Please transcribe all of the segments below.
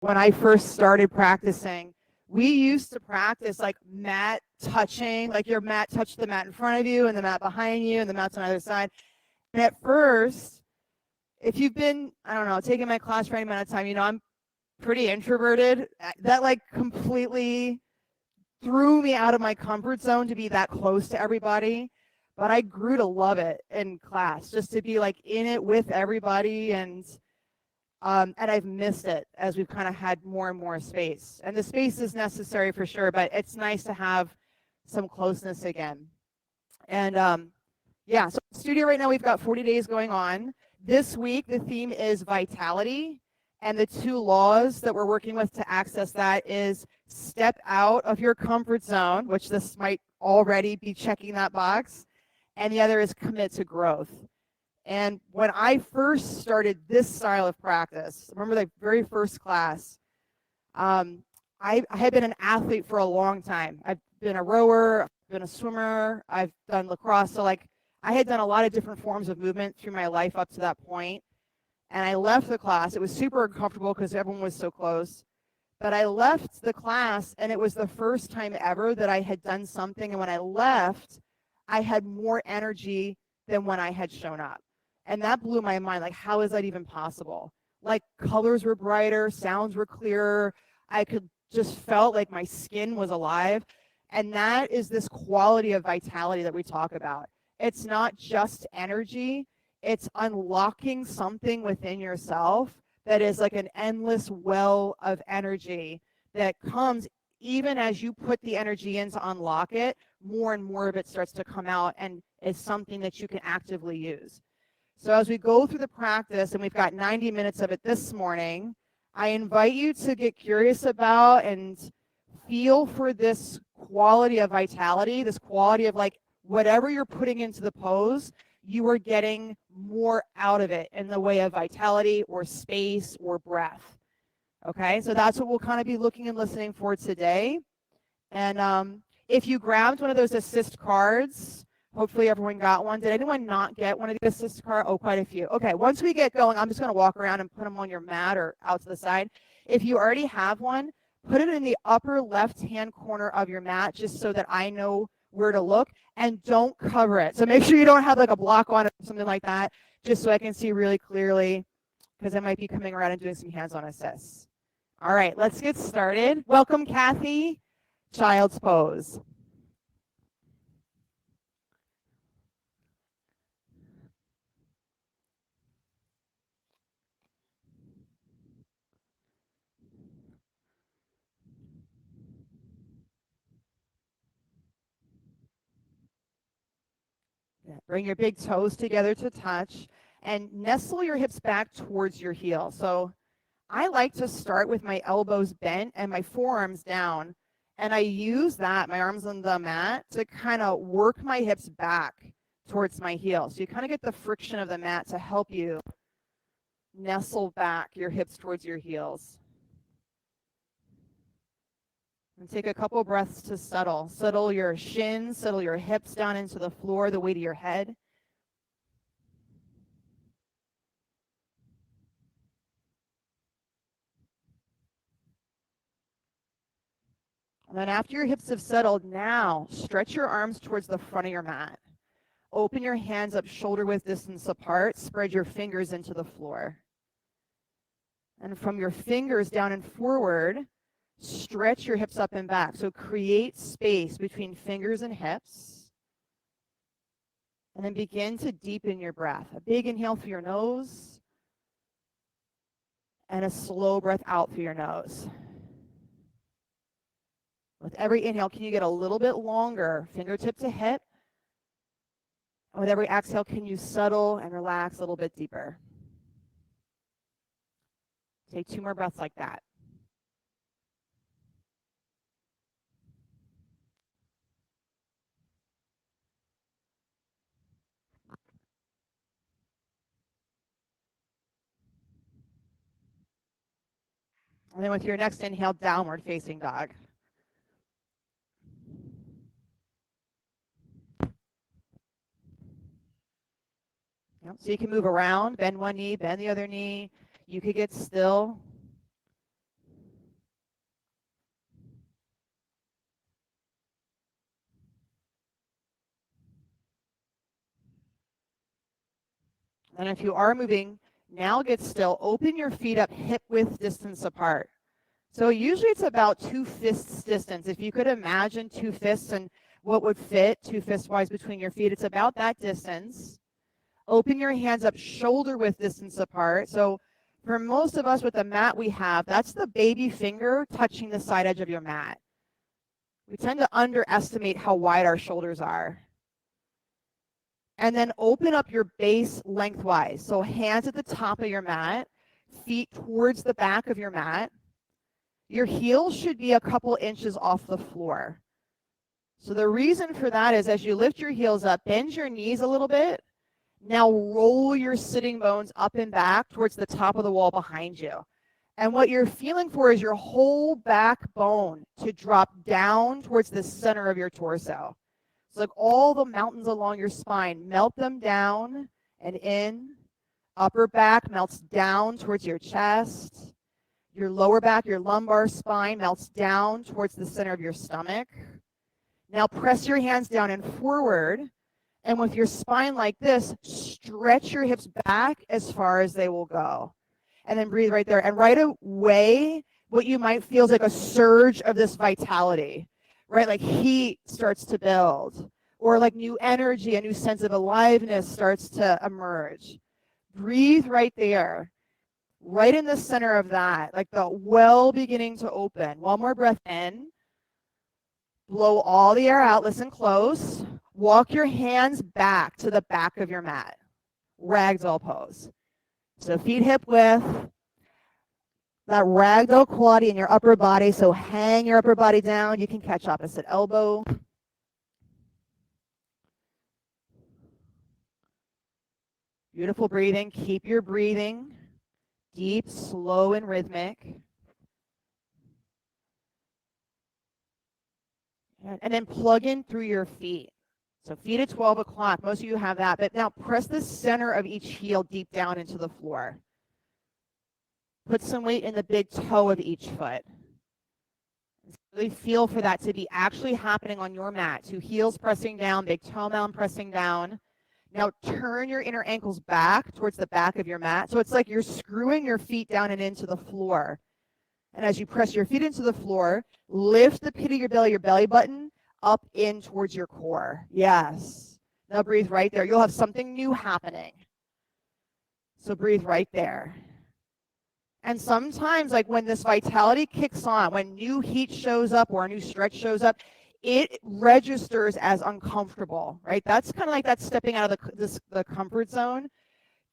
when I first started practicing, we used to practice like mat touching, like your mat touched the mat in front of you and the mat behind you and the mat's on either side. And at first, if you've been, I don't know, taking my class for any amount of time, you know, I'm pretty introverted. That like completely threw me out of my comfort zone to be that close to everybody. But I grew to love it in class, just to be like in it with everybody, and I've missed it as we've kind of had more and more space. And the space is necessary for sure, but it's nice to have some closeness again. And yeah, so studio right now we've got 40 days going on. This week the theme is vitality, and the two laws that we're working with to access that is step out of your comfort zone, which this might already be checking that box, and the other is commit to growth. And when I first started this style of practice, remember the very first class, um, I had been an athlete for a long time. I've been a rower, I've been a swimmer, I've done lacrosse. So like I had done a lot of different forms of movement through my life up to that point. And I left the class. It was super uncomfortable because everyone was so close. But I left the class, and it was the first time ever that I had done something. And when I left, I had more energy than when I had shown up. And that blew my mind. Like, how is that even possible? Like, colors were brighter, sounds were clearer. I could just felt like my skin was alive. And that is this quality of vitality that we talk about. It's not just energy, it's unlocking something within yourself that is like an endless well of energy that comes even as you put the energy in to unlock it. More and more of it starts to come out and is something that you can actively use. So as we go through the practice, and we've got 90 minutes of it this morning, I invite you to get curious about and feel for this quality of vitality, this quality of like whatever you're putting into the pose, you are getting more out of it in the way of vitality or space or breath. Okay, so that's what we'll kind of be looking and listening for today. And if you grabbed one of those assist cards, hopefully everyone got one. Did anyone not get one of the assist cards? Oh, quite a few. Okay, once we get going, I'm just going to walk around and put them on your mat or out to the side. If you already have one, put it in the upper left-hand corner of your mat just so that I know where to look, and don't cover it. So make sure you don't have like a block on it or something like that, just so I can see really clearly, because I might be coming around and doing some hands-on assists. All right, let's get started. Welcome, Kathy. Child's pose. Yeah, bring your big toes together to touch and nestle your hips back towards your heel. So I like to start with my elbows bent and my forearms down. And I use that, my arms on the mat, to kind of work my hips back towards my heel. So you kind of get the friction of the mat to help you nestle back your hips towards your heels. And take a couple breaths to settle. Settle your shins, settle your hips down into the floor, the weight of your head. And then after your hips have settled, now stretch your arms towards the front of your mat. Open your hands up shoulder width distance apart. Spread your fingers into the floor. And from your fingers down and forward, stretch your hips up and back. So create space between fingers and hips. And then begin to deepen your breath. A big inhale through your nose and a slow breath out through your nose. With every inhale, can you get a little bit longer, fingertip to hip? And with every exhale, can you settle and relax a little bit deeper? Take 2 more breaths like that. And then with your next inhale, downward facing dog. Yep. So you can move around, bend one knee, bend the other knee. You could get still. And if you are moving, now get still. Open your feet up hip width distance apart. So usually it's about 2 fists distance. If you could imagine 2 fists and what would fit 2 fist wise between your feet, it's about that distance. Open your hands up shoulder width distance apart. So for most of us with the mat we have, that's the baby finger touching the side edge of your mat. We tend to underestimate how wide our shoulders are. And then open up your base lengthwise. So hands at the top of your mat, feet towards the back of your mat. Your heels should be a couple inches off the floor. So the reason for that is as you lift your heels up, bend your knees a little bit. Now roll your sitting bones up and back towards the top of the wall behind you. And what you're feeling for is your whole backbone to drop down towards the center of your torso. So like all the mountains along your spine, melt them down and in. Upper back melts down towards your chest. Your lower back, your lumbar spine melts down towards the center of your stomach. Now press your hands down and forward. And with your spine like this, stretch your hips back as far as they will go. And then breathe right there. And right away, what you might feel is like a surge of this vitality, right? Like heat starts to build, or like new energy, a new sense of aliveness starts to emerge. Breathe right there, right in the center of that, like the well beginning to open. One more breath in. Blow all the air out. Listen close. Walk your hands back to the back of your mat. Ragdoll pose. So feet hip width. That ragdoll quality in your upper body. So hang your upper body down. You can catch opposite elbow. Beautiful breathing. Keep your breathing deep, slow, and rhythmic. And then plug in through your feet. So feet at 12 o'clock. Most of you have that. But now press the center of each heel deep down into the floor. Put some weight in the big toe of each foot. Really feel for that to be actually happening on your mat. 2 heels pressing down, big toe mound pressing down. Now turn your inner ankles back towards the back of your mat. So it's like you're screwing your feet down and into the floor. And as you press your feet into the floor, lift the pit of your belly button up in towards your core. Yes. Now breathe right there. You'll have something new happening. So breathe right there. And sometimes, like when this vitality kicks on, when new heat shows up or a new stretch shows up, it registers as uncomfortable, right? That's kind of like that stepping out of the comfort zone.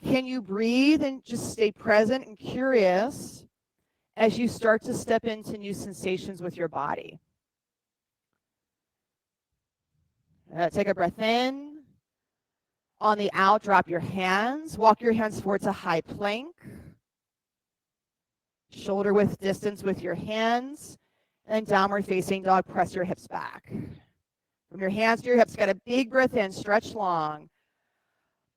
Can you breathe and just stay present and curious as you start to step into new sensations with your body? Take a breath in. On the out, drop your hands. Walk your hands forward to high plank. Shoulder width distance with your hands. And then downward facing dog, press your hips back. From your hands to your hips, get a big breath in, stretch long.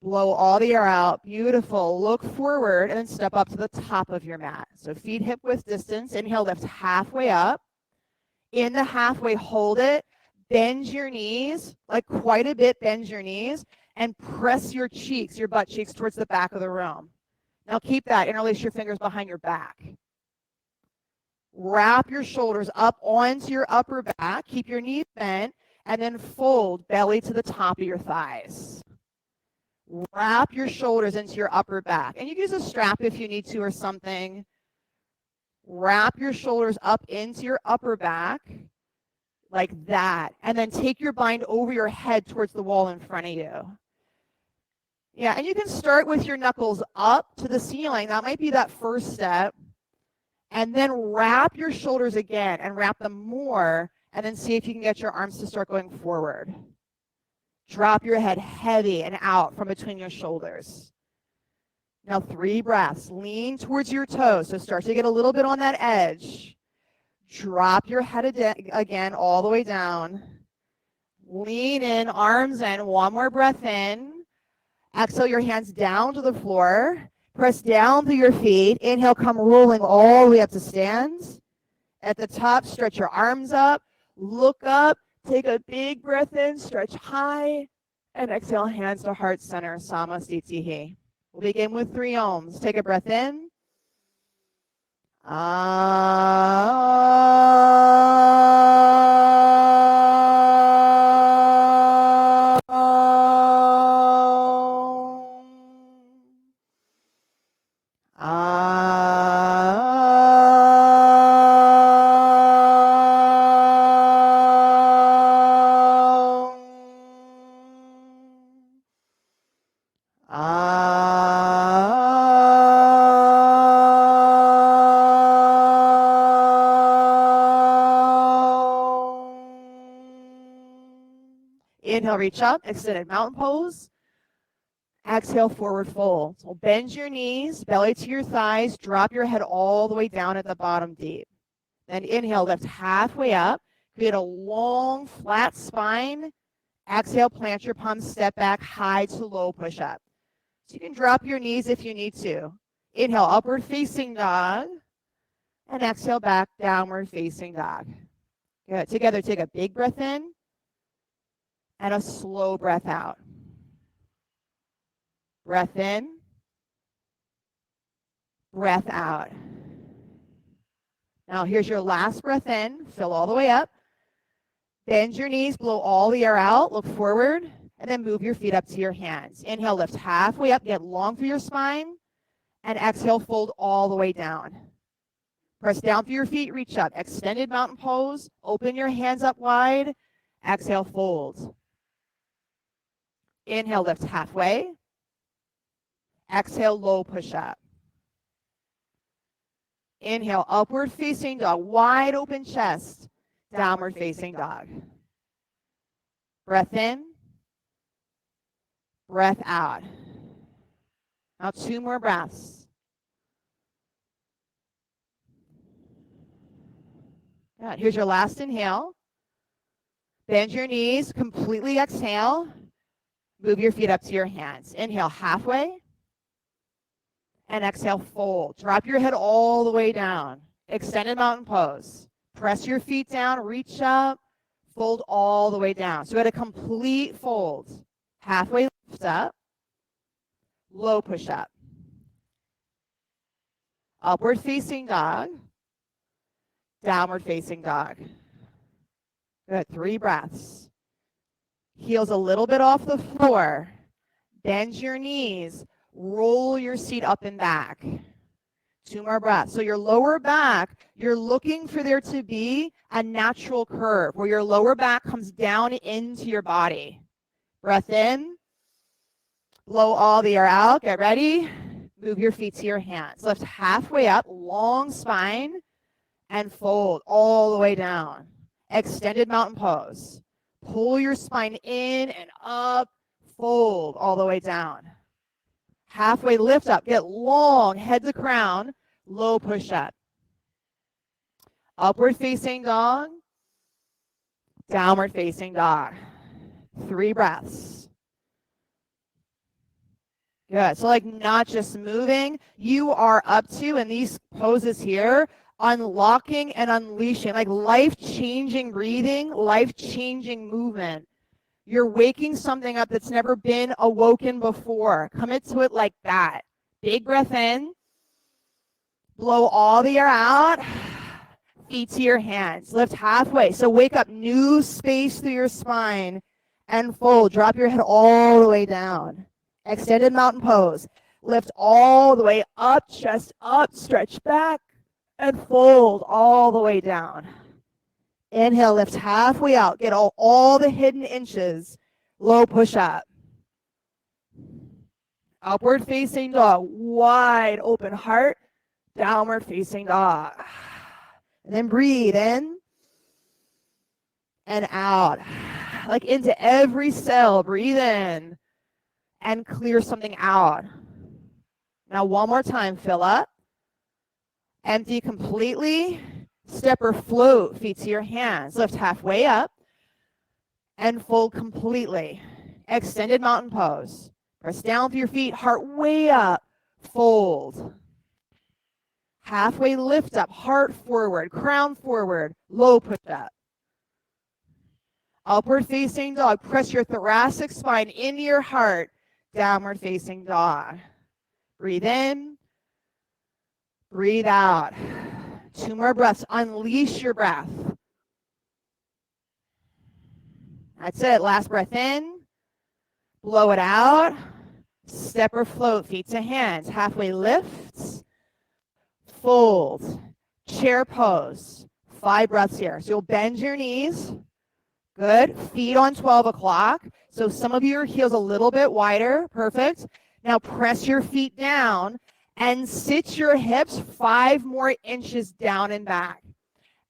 Blow all the air out. Beautiful. Look forward and then step up to the top of your mat. So feet hip width distance. Inhale, lift halfway up. In the halfway, hold it. Bend your knees, like quite a bit, bend your knees, and press your cheeks, your butt cheeks towards the back of the room. Now keep that. Interlace your fingers behind your back. Wrap your shoulders up onto your upper back. Keep your knees bent, and then fold belly to the top of your thighs. Wrap your shoulders into your upper back. And you can use a strap if you need to or something. Wrap your shoulders up into your upper back like that. And then take your bind over your head towards the wall in front of you. Yeah, and you can start with your knuckles up to the ceiling. That might be that first step. And then wrap your shoulders again and wrap them more. And then see if you can get your arms to start going forward. Drop your head heavy and out from between your shoulders. Now 3 breaths. Lean towards your toes. So start to get a little bit on that edge. Drop your head again all the way down. Lean in, arms in. 1 more breath in. Exhale your hands down to the floor. Press down through your feet. Inhale, come rolling all the way up to stand. At the top, stretch your arms up. Look up. Take a big breath in. Stretch high. And exhale, hands to heart center. Samasthiti. We'll begin with 3 ohms. Take a breath in. Inhale, reach up, extended mountain pose. Exhale, forward fold. So bend your knees, belly to your thighs, drop your head all the way down at the bottom deep. Then inhale, lift halfway up, create a long, flat spine. Exhale, plant your palms, step back, high to low push up. So you can drop your knees if you need to. Inhale, upward facing dog. And exhale, back, downward facing dog. Good. Together, take a big breath in and a slow breath out. Breath in, breath out. Now here's your last breath in. Fill all the way up. Bend your knees, blow all the air out, look forward, and then move your feet up to your hands. Inhale, lift halfway up, get long through your spine, and exhale, fold all the way down. Press down through your feet, reach up. Extended mountain pose, open your hands up wide, exhale, fold. Inhale, lift halfway. Exhale, low push up. Inhale, upward facing dog, wide open chest, downward facing dog. Breath in, breath out. Now 2 more breaths. Good. Here's your last inhale. Bend your knees, completely exhale. Move your feet up to your hands. Inhale halfway. And exhale, fold. Drop your head all the way down. Extended mountain pose. Press your feet down, reach up, fold all the way down. So at a complete fold. Halfway lift up. Low push up. Upward facing dog. Downward facing dog. Good. 3 breaths. Heels a little bit off the floor. Bend your knees. Roll your seat up and back. 2 more breaths. So your lower back, you're looking for there to be a natural curve where your lower back comes down into your body. Breath in. Blow all the air out. Get ready. Move your feet to your hands. Lift halfway up, long spine, and fold all the way down. Extended mountain pose. Pull your spine in and up, fold all the way down. Halfway lift up, get long, head to crown, low push up. Upward facing dog, downward facing dog. 3 breaths. Good. So like not just moving, you are up to, in these poses here, unlocking and unleashing, like life-changing breathing, life-changing movement. You're waking something up that's never been awoken before. Commit to it like that. Big breath in. Blow all the air out. Feet to your hands. Lift halfway. So wake up, new space through your spine, and fold. Drop your head all the way down. Extended mountain pose. Lift all the way up, chest up, stretch back, and fold all the way down. Inhale, lift halfway out. Get all the hidden inches. Low push up. Upward facing dog. Wide open heart. Downward facing dog. And then breathe in and out. Like into every cell. Breathe in and clear something out. Now one more time. Fill up. Empty completely. Step or float, feet to your hands. Lift halfway up and fold completely. Extended mountain pose. Press down with your feet, heart way up. Fold. Halfway lift up, heart forward, crown forward, low push up. Upward facing dog. Press your thoracic spine into your heart. Downward facing dog. Breathe in. Breathe out. 2 more breaths. Unleash your breath. That's it. Last breath in. Blow it out. Step or float, feet to hands. Halfway lift. Fold. Chair pose. 5 breaths here. So you'll bend your knees. Good. Feet on 12 o'clock. So some of your heels a little bit wider. Perfect. Now press your feet down and sit your hips 5 more inches down and back.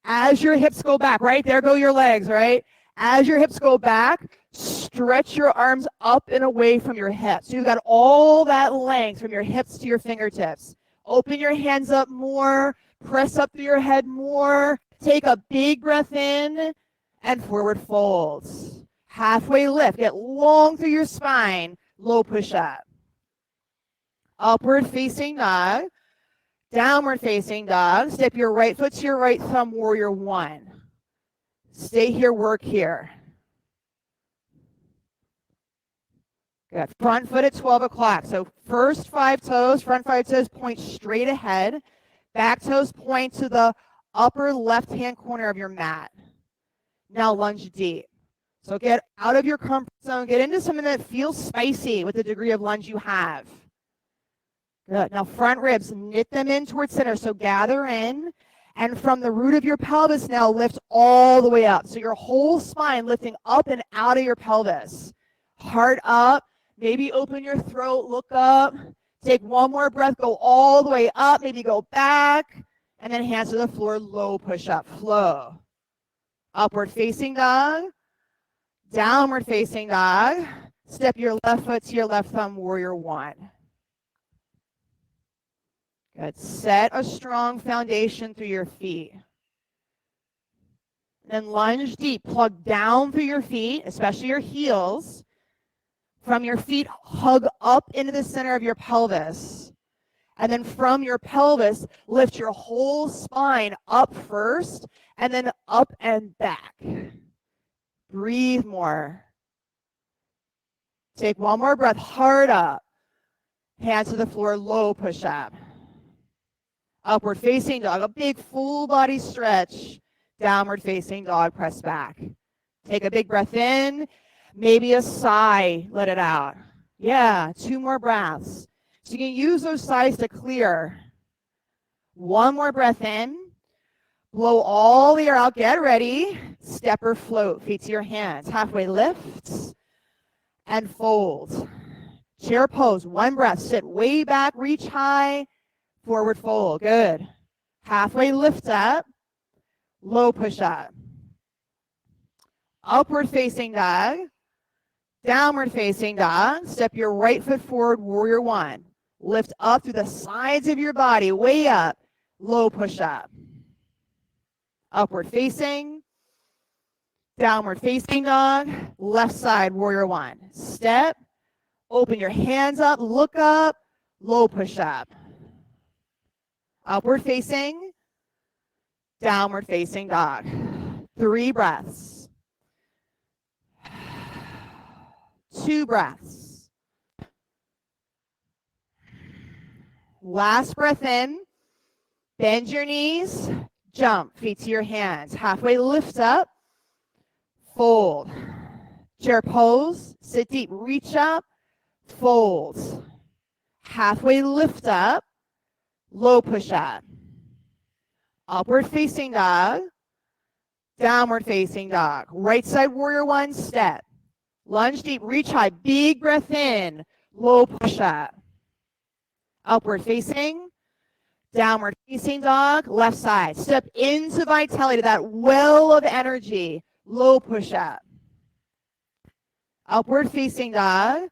As your hips go back, right? There go your legs, right? As your hips go back, stretch your arms up and away from your hips. So you've got all that length from your hips to your fingertips. Open your hands up more. Press up through your head more. Take a big breath in and forward folds. Halfway lift. Get long through your spine. Low push up. Upward facing dog. Downward facing dog. Step your right foot to your right thumb, warrior 1. Stay here, work here. Good. Front foot at 12 o'clock. So first 5 toes, front 5 toes point straight ahead. Back toes point to the upper left-hand corner of your mat. Now lunge deep. So get out of your comfort zone. Get into something that feels spicy with the degree of lunge you have. Good. Now front ribs, knit them in towards center. So gather in. And from the root of your pelvis now lift all the way up. So your whole spine lifting up and out of your pelvis. Heart up. Maybe open your throat, look up. Take 1 more breath, go all the way up. Maybe go back. And then hands to the floor, low push up, flow. Upward facing dog. Downward facing dog. Step your left foot to your left thumb, warrior 1. Good. Set a strong foundation through your feet. Then lunge deep. Plug down through your feet, especially your heels. From your feet, hug up into the center of your pelvis. And then from your pelvis, lift your whole spine up first, and then up and back. Breathe more. Take 1 more breath, hard up. Hands to the floor, low push up. Upward facing dog, a big full body stretch. Downward facing dog, press back. Take a big breath in, maybe a sigh, let it out. Yeah, 2 more breaths. So you can use those sighs to clear. 1 more breath in, blow all the air out, get ready. Step or float, feet to your hands. Halfway lift and fold. Chair pose, 1 breath, sit way back, reach high. Forward fold, good. Halfway lift up, low push up. Upward facing dog, downward facing dog. Step your right foot forward, warrior 1. Lift up through the sides of your body, way up, low push up. Upward facing, downward facing dog, left side, warrior 1. Step, open your hands up, look up, low push up. Upward facing, downward facing dog. 3 breaths. 2 breaths. Last breath in. Bend your knees. Jump. Feet to your hands. Halfway lift up. Fold. Chair pose. Sit deep. Reach up. Fold. Halfway lift up. Low push up. Upward facing dog. Downward facing dog. Right side warrior 1, step. Lunge deep, reach high, big breath in. Low push up. Upward facing. Downward facing dog. Left side. Step into vitality, that well of energy. Low push up. Upward facing dog.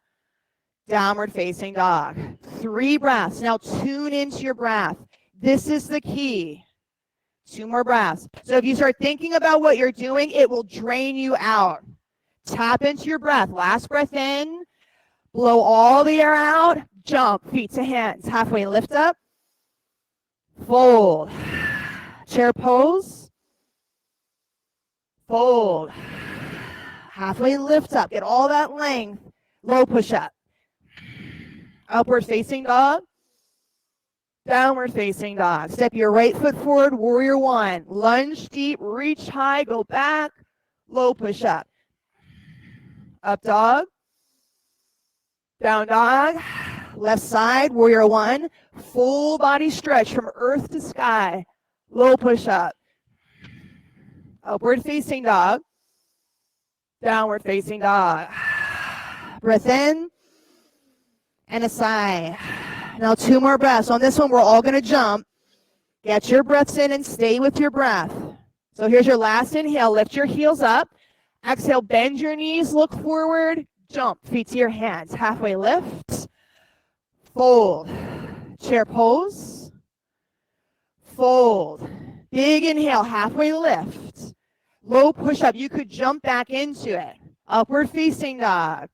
Downward facing dog. 3 breaths. Now tune into your breath. This is the key. 2 more breaths. So if you start thinking about what you're doing, it will drain you out. Tap into your breath. Last breath in. Blow all the air out. Jump. Feet to hands. Halfway lift up. Fold. Chair pose. Fold. Halfway lift up. Get all that length. Low push up. Upward facing dog. Downward facing dog. Step your right foot forward, warrior one. Lunge deep, reach high, go back, low push up. Up dog. Down dog. Left side, warrior one. Full body stretch from earth to sky. Low push up. Upward facing dog. Downward facing dog. Breath in and a sigh. Now 2 more breaths. On this one, we're all going to jump. Get your breaths in and stay with your breath. So here's your last inhale. Lift your heels up. Exhale, bend your knees, look forward, jump. Feet to your hands. Halfway lift. Fold. Chair pose. Fold. Big inhale, halfway lift. Low push up. You could jump back into it. Upward facing dog.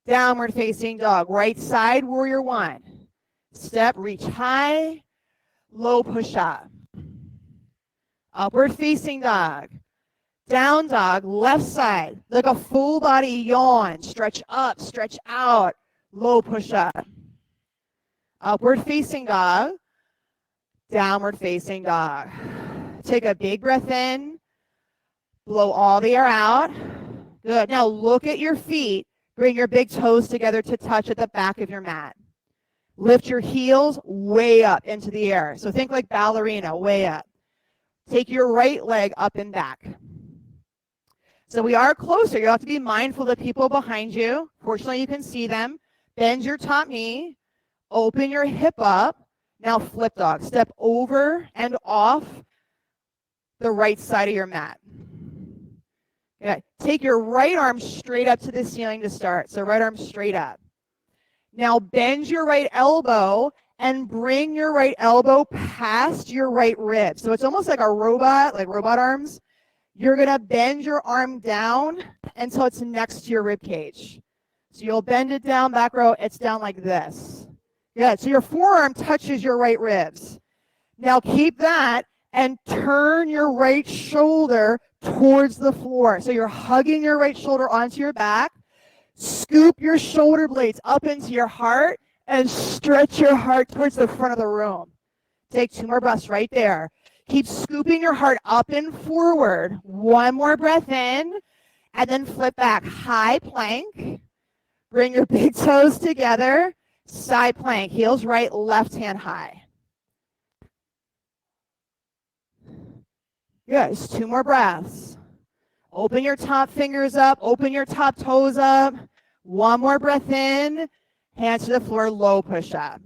Downward facing dog. Right side, warrior one. Step, reach high, low push up. Upward facing dog. Down dog, left side, like a full body yawn. Stretch up, stretch out, low push up. Upward facing dog. Downward facing dog. Take a big breath in. Blow all the air out. Good. Now look at your feet. Bring your big toes together to touch at the back of your mat. Lift your heels way up into the air. So think like ballerina, way up. Take your right leg up and back. So we are closer. You have to be mindful of the people behind you. Fortunately, you can see them. Bend your top knee. Open your hip up. Now flip dog. Step over and off the right side of your mat. Okay. Take your right arm straight up to the ceiling to start. So right arm straight up. Now bend your right elbow and bring your right elbow past your right rib. So it's almost like a robot, like robot arms. You're going to bend your arm down until it's next to your rib cage. So you'll bend it down, back row, it's down like this. Good. So your forearm touches your right ribs. Now keep that and turn your right shoulder towards the floor. So you're hugging your right shoulder onto your back. Scoop your shoulder blades up into your heart and stretch your heart towards the front of the room. Take 2 more breaths right there. Keep scooping your heart up and forward. 1 more breath in, and then flip back. High plank. Bring your big toes together. Side plank. Heels right, left hand high. Good. Just 2 more breaths. Open your top fingers up. Open your top toes up. 1 more breath in. Hands to the floor, low push up.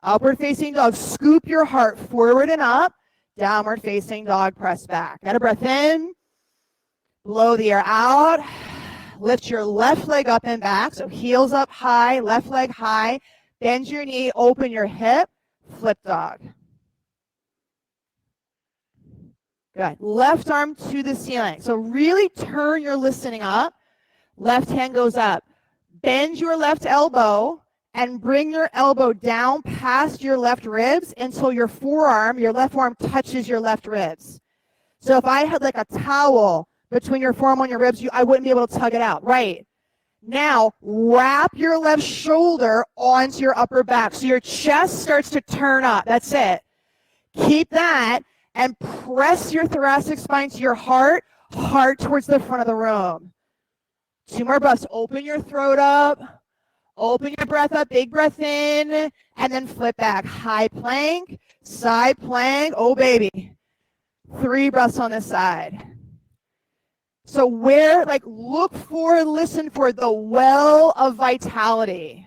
Upward facing dog. Scoop your heart forward and up. Downward facing dog, press back. Got a breath in. Blow the air out. Lift your left leg up and back. So heels up high, left leg high. Bend your knee, open your hip. Flip dog. Good. Left arm to the ceiling. So really turn your listening up. Left hand goes up. Bend your left elbow and bring your elbow down past your left ribs until your forearm, your left arm touches your left ribs. So if I had like a towel between your forearm and your ribs, I wouldn't be able to tug it out. Right. Now, wrap your left shoulder onto your upper back. So your chest starts to turn up. That's it. Keep that and press your thoracic spine to your heart towards the front of the room. 2 more breaths. Open your throat up. Open your breath up. Big breath in. And then flip back. High plank. Side plank. Oh, baby. 3 breaths on this side. So look for, listen for the well of vitality.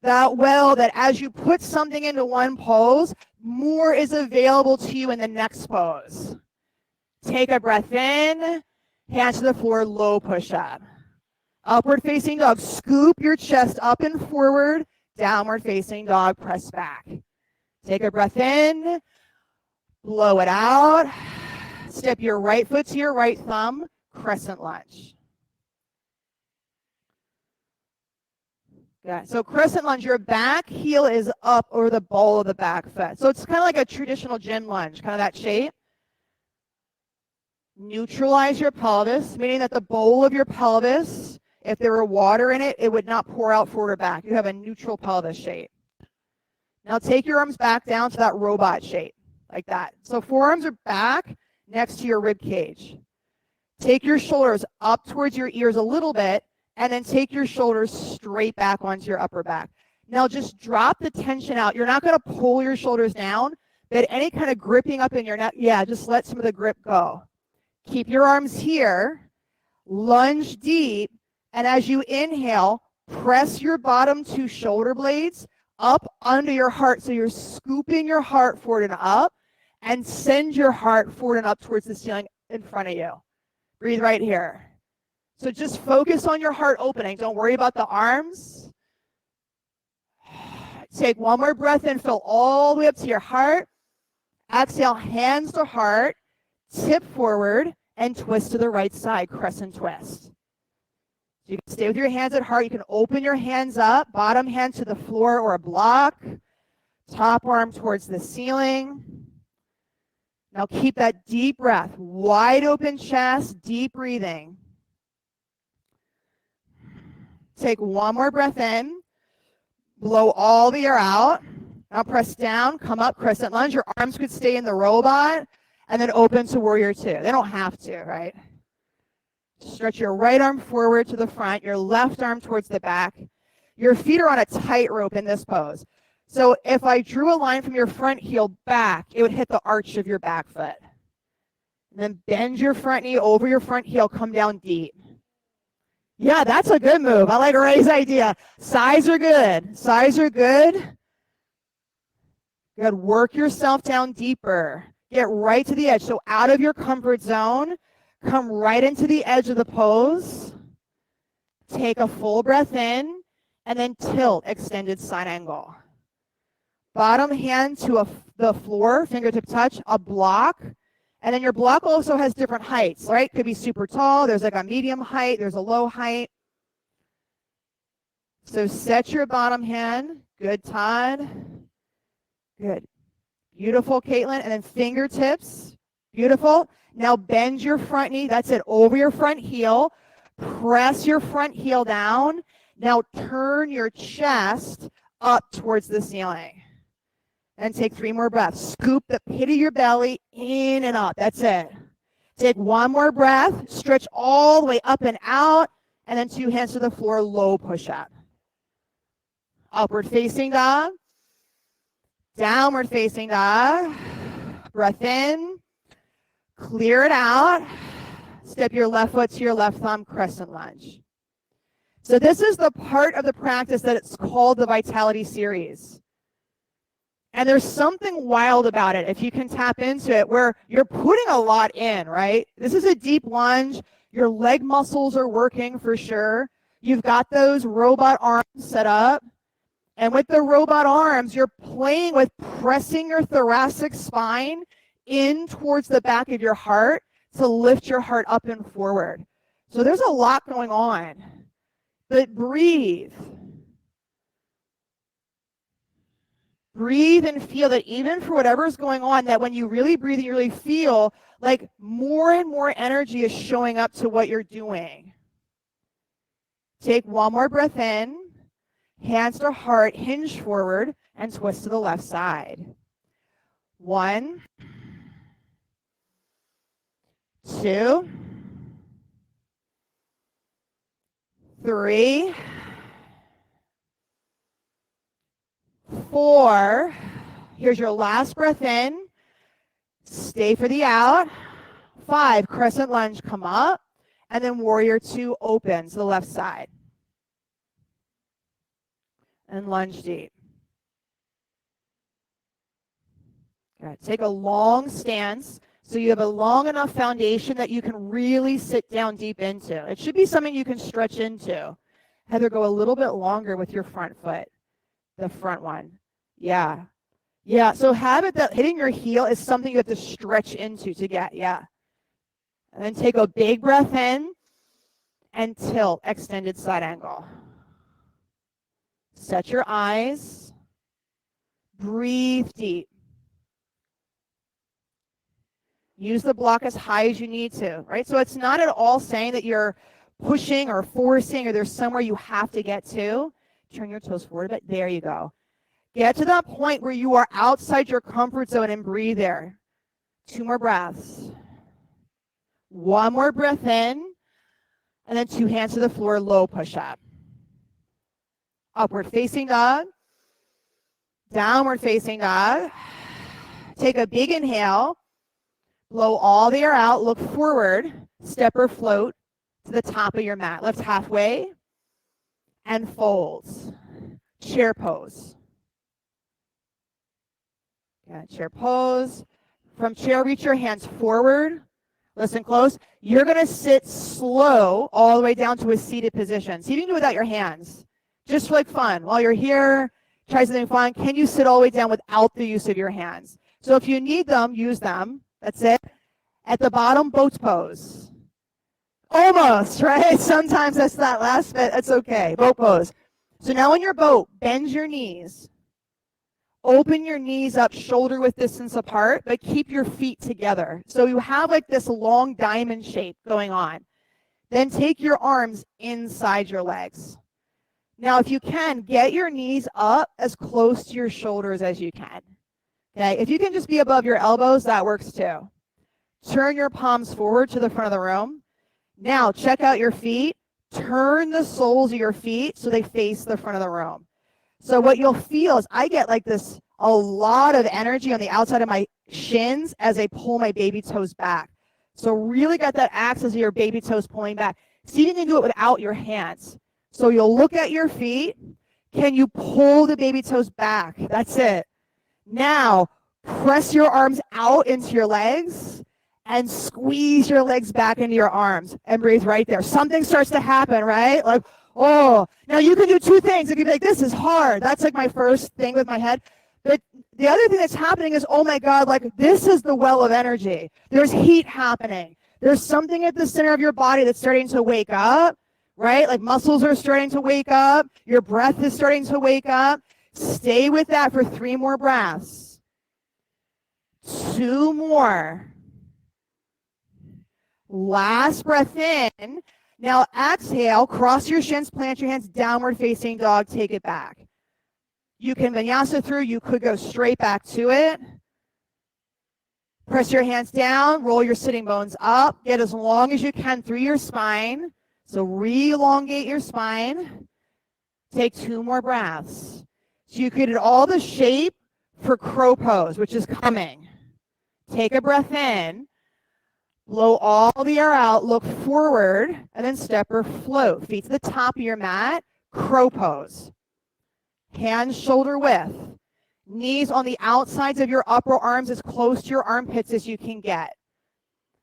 That well that as you put something into one pose, more is available to you in the next pose. Take a breath in. Hands to the floor, low push up. Upward facing dog, scoop your chest up and forward. Downward facing dog, press back. Take a breath in. Blow it out. Step your right foot to your right thumb, crescent lunge. Good. So crescent lunge, your back heel is up over the ball of the back foot. So it's kind of like a traditional gym lunge, kind of that shape. Neutralize your pelvis, meaning that the bowl of your pelvis, if there were water in it, it would not pour out forward or back. You have a neutral pelvis shape. Now take your arms back down to that robot shape, like that. So forearms are back next to your rib cage. Take your shoulders up towards your ears a little bit, and then take your shoulders straight back onto your upper back. Now just drop the tension out. You're not going to pull your shoulders down, but any kind of gripping up in your neck, yeah, just let some of the grip go. Keep your arms here, lunge deep, and as you inhale, press your bottom two shoulder blades up under your heart. So you're scooping your heart forward and up, and send your heart forward and up towards the ceiling in front of you. Breathe right here. So just focus on your heart opening. Don't worry about the arms. Take one more breath in, fill all the way up to your heart. Exhale, hands to heart, tip forward, and twist to the right side, crescent twist. So you can stay with your hands at heart. You can open your hands up, bottom hand to the floor or a block, top arm towards the ceiling. Now keep that deep breath, wide open chest, deep breathing. Take one more breath in, blow all the air out. Now press down, come up, crescent lunge. Your arms could stay in the robot, and then open to warrior two. They don't have to, right? Stretch your right arm forward to the front, your left arm towards the back. Your feet are on a tightrope in this pose. So if I drew a line from your front heel back, it would hit the arch of your back foot. And then bend your front knee over your front heel, come down deep. Yeah, that's a good move. I like Ray's idea. Sides are good. Sides are good. Good. Work yourself down deeper. Get right to the edge. So out of your comfort zone, come right into the edge of the pose. Take a full breath in, and then tilt, extended side angle. Bottom hand to the floor, fingertip touch, a block. And then your block also has different heights, right? Could be super tall. There's like a medium height. There's a low height. So set your bottom hand. Good, Todd. Good. Beautiful, Caitlin. And then fingertips. Beautiful. Now bend your front knee. That's it. Over your front heel. Press your front heel down. Now turn your chest up towards the ceiling. And take 3 more breaths. Scoop the pit of your belly in and up. That's it. Take one more breath. Stretch all the way up and out. And then 2 hands to the floor. Low push-up. Upward facing dog. Downward facing dog. Breath in. Clear it out. Step your left foot to your left thumb. Crescent lunge. So this is the part of the practice that it's called the Vitality Series. And there's something wild about it, if you can tap into it, where you're putting a lot in, right? This is a deep lunge. Your leg muscles are working for sure. You've got those robot arms set up. And with the robot arms, you're playing with pressing your thoracic spine in towards the back of your heart to lift your heart up and forward. So there's a lot going on. But breathe. Breathe and feel that even for whatever's going on, that when you really breathe, you really feel like more and more energy is showing up to what you're doing. Take one more breath in, hands to heart, hinge forward, and twist to the left side. 1, 2, 3, 4. Here's your last breath in. Stay for the out. 5, crescent lunge, come up. And then warrior 2 opens the left side. And lunge deep. Good. Take a long stance so you have a long enough foundation that you can really sit down deep into. It should be something you can stretch into. Heather, go a little bit longer with your front foot. The front one. Yeah. Yeah. So have it that hitting your heel is something you have to stretch into to get. Yeah. And then take a big breath in and tilt, extended side angle. Set your eyes. Breathe deep. Use the block as high as you need to, right? So it's not at all saying that you're pushing or forcing or there's somewhere you have to get to. Turn your toes forward a bit. There you go. Get to that point where you are outside your comfort zone and breathe there. 2 more breaths. 1 more breath in, and then 2 hands to the floor, low push-up. Upward facing dog. Downward facing dog. Take a big inhale. Blow all the air out. Look forward. Step or float to the top of your mat. Lift halfway and fold. Chair pose. Yeah, chair pose. From chair, reach your hands forward. Listen close. You're going to sit slow all the way down to a seated position. So you can do it without your hands. Just for like fun. While you're here, try something fun. Can you sit all the way down without the use of your hands? So if you need them, use them. That's it. At the bottom, boat pose. Almost, right? Sometimes that's that last bit. That's okay. Boat pose. So now in your boat, bend your knees. Open your knees up shoulder width distance apart, but keep your feet together. So you have like this long diamond shape going on. Then take your arms inside your legs. Now, if you can, get your knees up as close to your shoulders as you can. Okay, if you can just be above your elbows, that works too. Turn your palms forward to the front of the room. Now, check out your feet. Turn the soles of your feet so they face the front of the room. So what you'll feel is I get like this, a lot of energy on the outside of my shins as I pull my baby toes back. So really get that axis of your baby toes pulling back. See if you can do it without your hands. So you'll look at your feet. Can you pull the baby toes back? That's it. Now, press your arms out into your legs and squeeze your legs back into your arms and breathe right there. Something starts to happen, right? Like, oh, now you can do 2 things. You can be like, this is hard. That's like my first thing with my head. But the other thing that's happening is, oh my God, like this is the well of energy. There's heat happening. There's something at the center of your body that's starting to wake up, right? Like muscles are starting to wake up. Your breath is starting to wake up. Stay with that for 3 more breaths. 2 more. Last breath in. Now exhale, cross your shins, plant your hands, downward facing dog, take it back. You can vinyasa through, you could go straight back to it. Press your hands down, roll your sitting bones up, get as long as you can through your spine. So re-elongate your spine. Take 2 more breaths. So you created all the shape for crow pose, which is coming. Take a breath in. Blow all the air out, look forward, and then step or float. Feet to the top of your mat, crow pose. Hands shoulder width. Knees on the outsides of your upper arms as close to your armpits as you can get.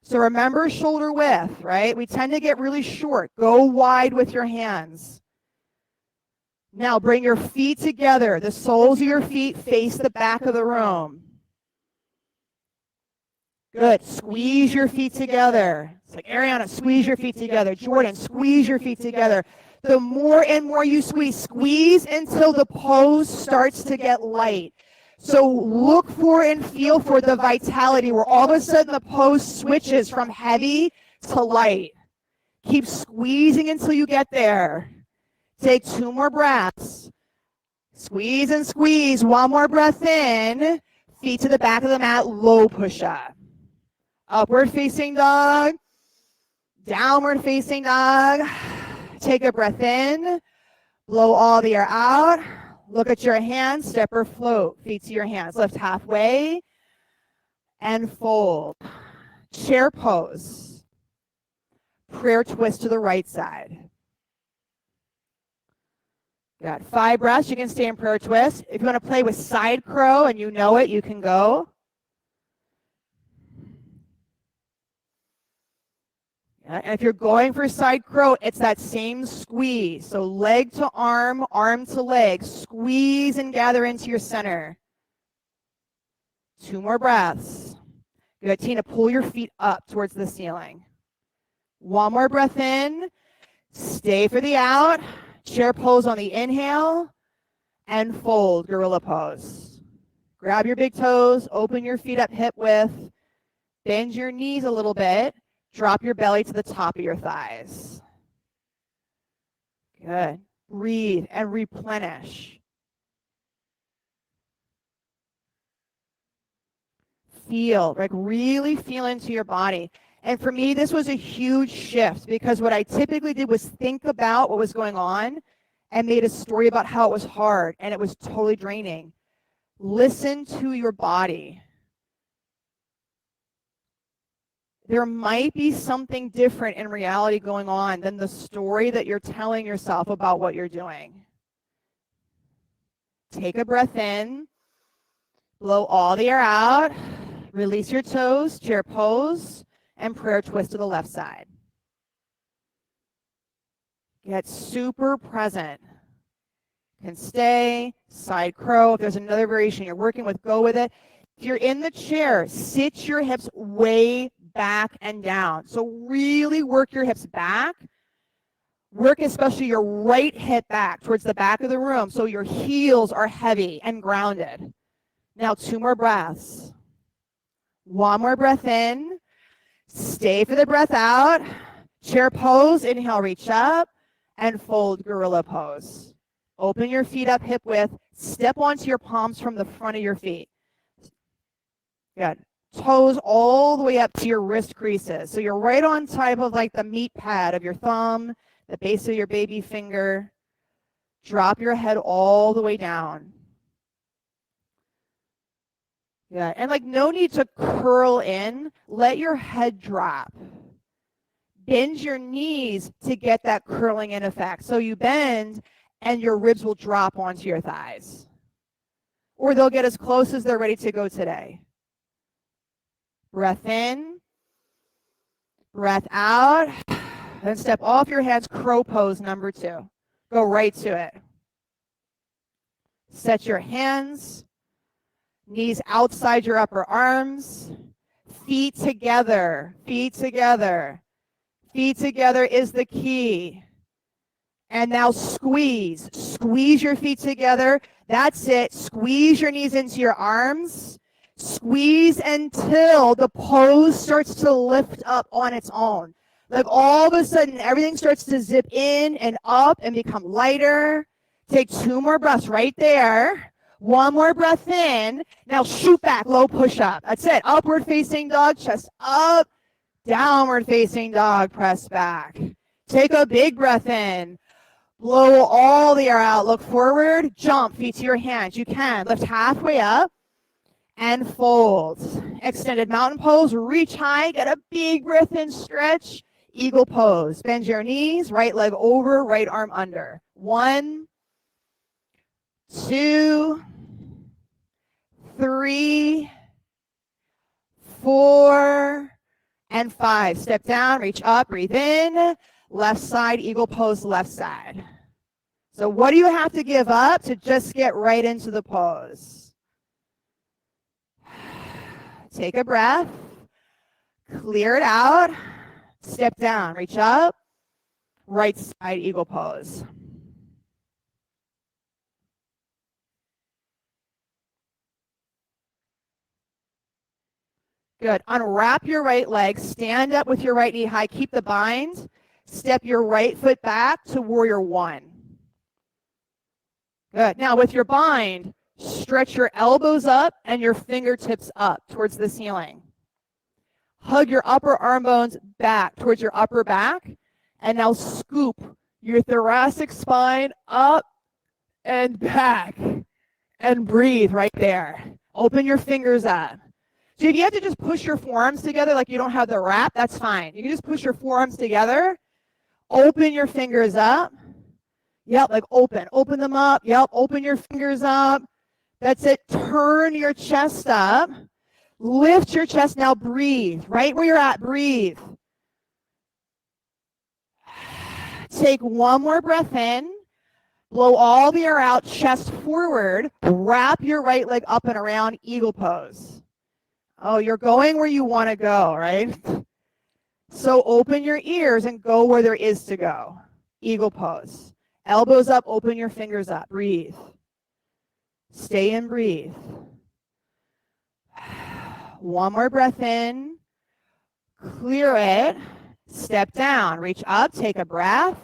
So remember shoulder width, right? We tend to get really short. Go wide with your hands. Now bring your feet together. The soles of your feet face the back of the room. Good. Squeeze your feet together. It's like, Ariana, squeeze your feet together. Jordan, squeeze your feet together. The more and more you squeeze until the pose starts to get light. So look for and feel for the vitality where all of a sudden the pose switches from heavy to light. Keep squeezing until you get there. Take 2 more breaths. Squeeze and squeeze. 1 more breath in. Feet to the back of the mat, low push-up. Upward facing dog, downward facing dog. Take a breath in, blow all the air out. Look at your hands, step or float. Feet to your hands, lift halfway and fold. Chair pose. Prayer twist to the right side. Got 5 breaths. You can stay in prayer twist. If you want to play with side crow and you know it, you can go. And if you're going for side crow, it's that same squeeze. So leg to arm, arm to leg. Squeeze and gather into your center. 2 more breaths. Good. Tina, pull your feet up towards the ceiling. 1 more breath in. Stay for the out. Chair pose on the inhale. And fold, gorilla pose. Grab your big toes. Open your feet up hip width. Bend your knees a little bit. Drop your belly to the top of your thighs. Good. Breathe and replenish. feel, like really feel into your body. And for me, this was a huge shift because what I typically did was think about what was going on and made a story about how it was hard and it was totally draining. Listen to your body. There might be something different in reality going on than the story that you're telling yourself about what you're doing. Take a breath in, blow all the air out, release your toes, chair pose, and prayer twist to the left side. Get super present. Can stay, side crow. If there's another variation you're working with, go with it. If you're in the chair, sit your hips way back and down. So really work your hips back. Work especially your right hip back towards the back of the room so your heels are heavy and grounded. Now 2 more breaths. 1 more breath in. Stay for the breath out. Chair pose, inhale, reach up, and fold gorilla pose. Open your feet up hip width. Step onto your palms from the front of your feet. Good. Toes all the way up to your wrist creases. So you're right on top of like the meat pad of your thumb, the base of your baby finger. Drop your head all the way down. Yeah, and like no need to curl in. Let your head drop. Bend your knees to get that curling in effect. So you bend and your ribs will drop onto your thighs. Or they'll get as close as they're ready to go today. Breath in. Breath out. Then step off your hands, crow pose number 2. Go right to it. Set your hands. Knees outside your upper arms. Feet together. Feet together. Feet together is the key. And now squeeze. Squeeze your feet together. That's it. Squeeze your knees into your arms. Squeeze until the pose starts to lift up on its own. Like all of a sudden, everything starts to zip in and up and become lighter. Take 2 more breaths right there. 1 more breath in. Now shoot back, low push up. That's it. Upward facing dog, chest up. Downward facing dog, press back. Take a big breath in. Blow all the air out. Look forward. Jump. Feet to your hands. You can. Lift halfway up and fold. Extended mountain pose. Reach high. Get a big breath in. Stretch. Eagle pose. Bend your knees. Right leg over. Right arm under. 1, 2, 3, 4, and 5. Step down. Reach up. Breathe in. Left side, eagle pose, left side. So what do you have to give up to just get right into the pose? Take a breath. Clear it out. Step down. Reach up. Right side, eagle pose. Good. Unwrap your right leg. Stand up with your right knee high. Keep the bind. Step your right foot back to warrior 1. Good. Now with your bind, stretch your elbows up and your fingertips up towards the ceiling. Hug your upper arm bones back towards your upper back. And now scoop your thoracic spine up and back. And breathe right there. Open your fingers up. So if you have to just push your forearms together like you don't have the wrap, that's fine. You can just push your forearms together. Open your fingers up. Yep, like open. Open them up. Yep, open your fingers up. That's it. Turn your chest up. Lift your chest. Now breathe. Right where you're at, breathe. Take 1 more breath in. Blow all the air out, chest forward. Wrap your right leg up and around, eagle pose. Oh, you're going where you want to go, right? So open your ears and go where there is to go. Eagle pose. Elbows up, open your fingers up. Breathe. Stay and breathe. 1 more breath in. Clear it. Step down. Reach up. Take a breath.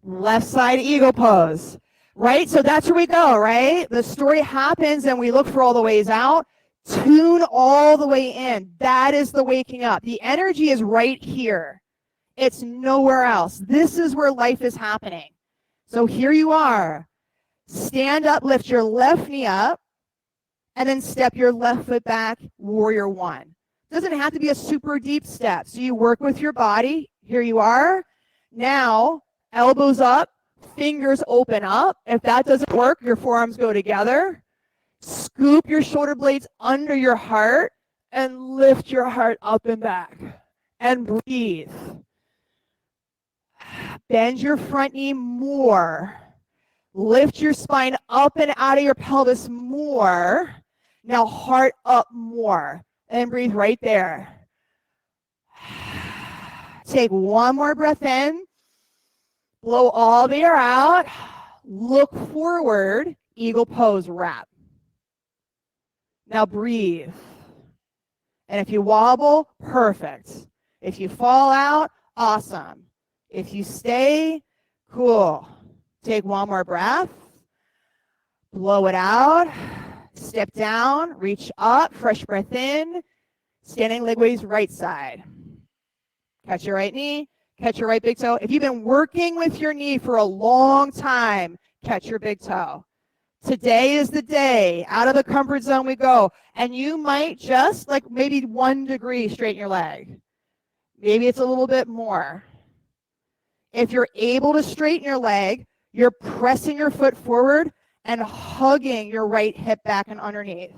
Left side eagle pose. Right? So that's where we go, right? The story happens and we look for all the ways out. Tune all the way in. That is the waking up. The energy is right here. It's nowhere else. This is where life is happening. So here you are. Stand up, lift your left knee up, and then step your left foot back, warrior one. Doesn't have to be a super deep step. So you work with your body. Here you are. Now, elbows up, fingers open up. If that doesn't work, your forearms go together. Scoop your shoulder blades under your heart and lift your heart up and back. And breathe. Bend your front knee more. Lift your spine up and out of your pelvis more. Now heart up more. And breathe right there. Take one more breath in. Blow all the air out. Look forward. Eagle pose, wrap. Now breathe. And if you wobble, perfect. If you fall out, awesome. If you stay, cool. Take one more breath. Blow it out. Step down, reach up, fresh breath in. Standing leg raise right side. Catch your right knee, catch your right big toe. If you've been working with your knee for a long time, catch your big toe. Today is the day. Out of the comfort zone we go. And you might just, like maybe 1 degree, straighten your leg. Maybe it's a little bit more. If you're able to straighten your leg, you're pressing your foot forward and hugging your right hip back and underneath.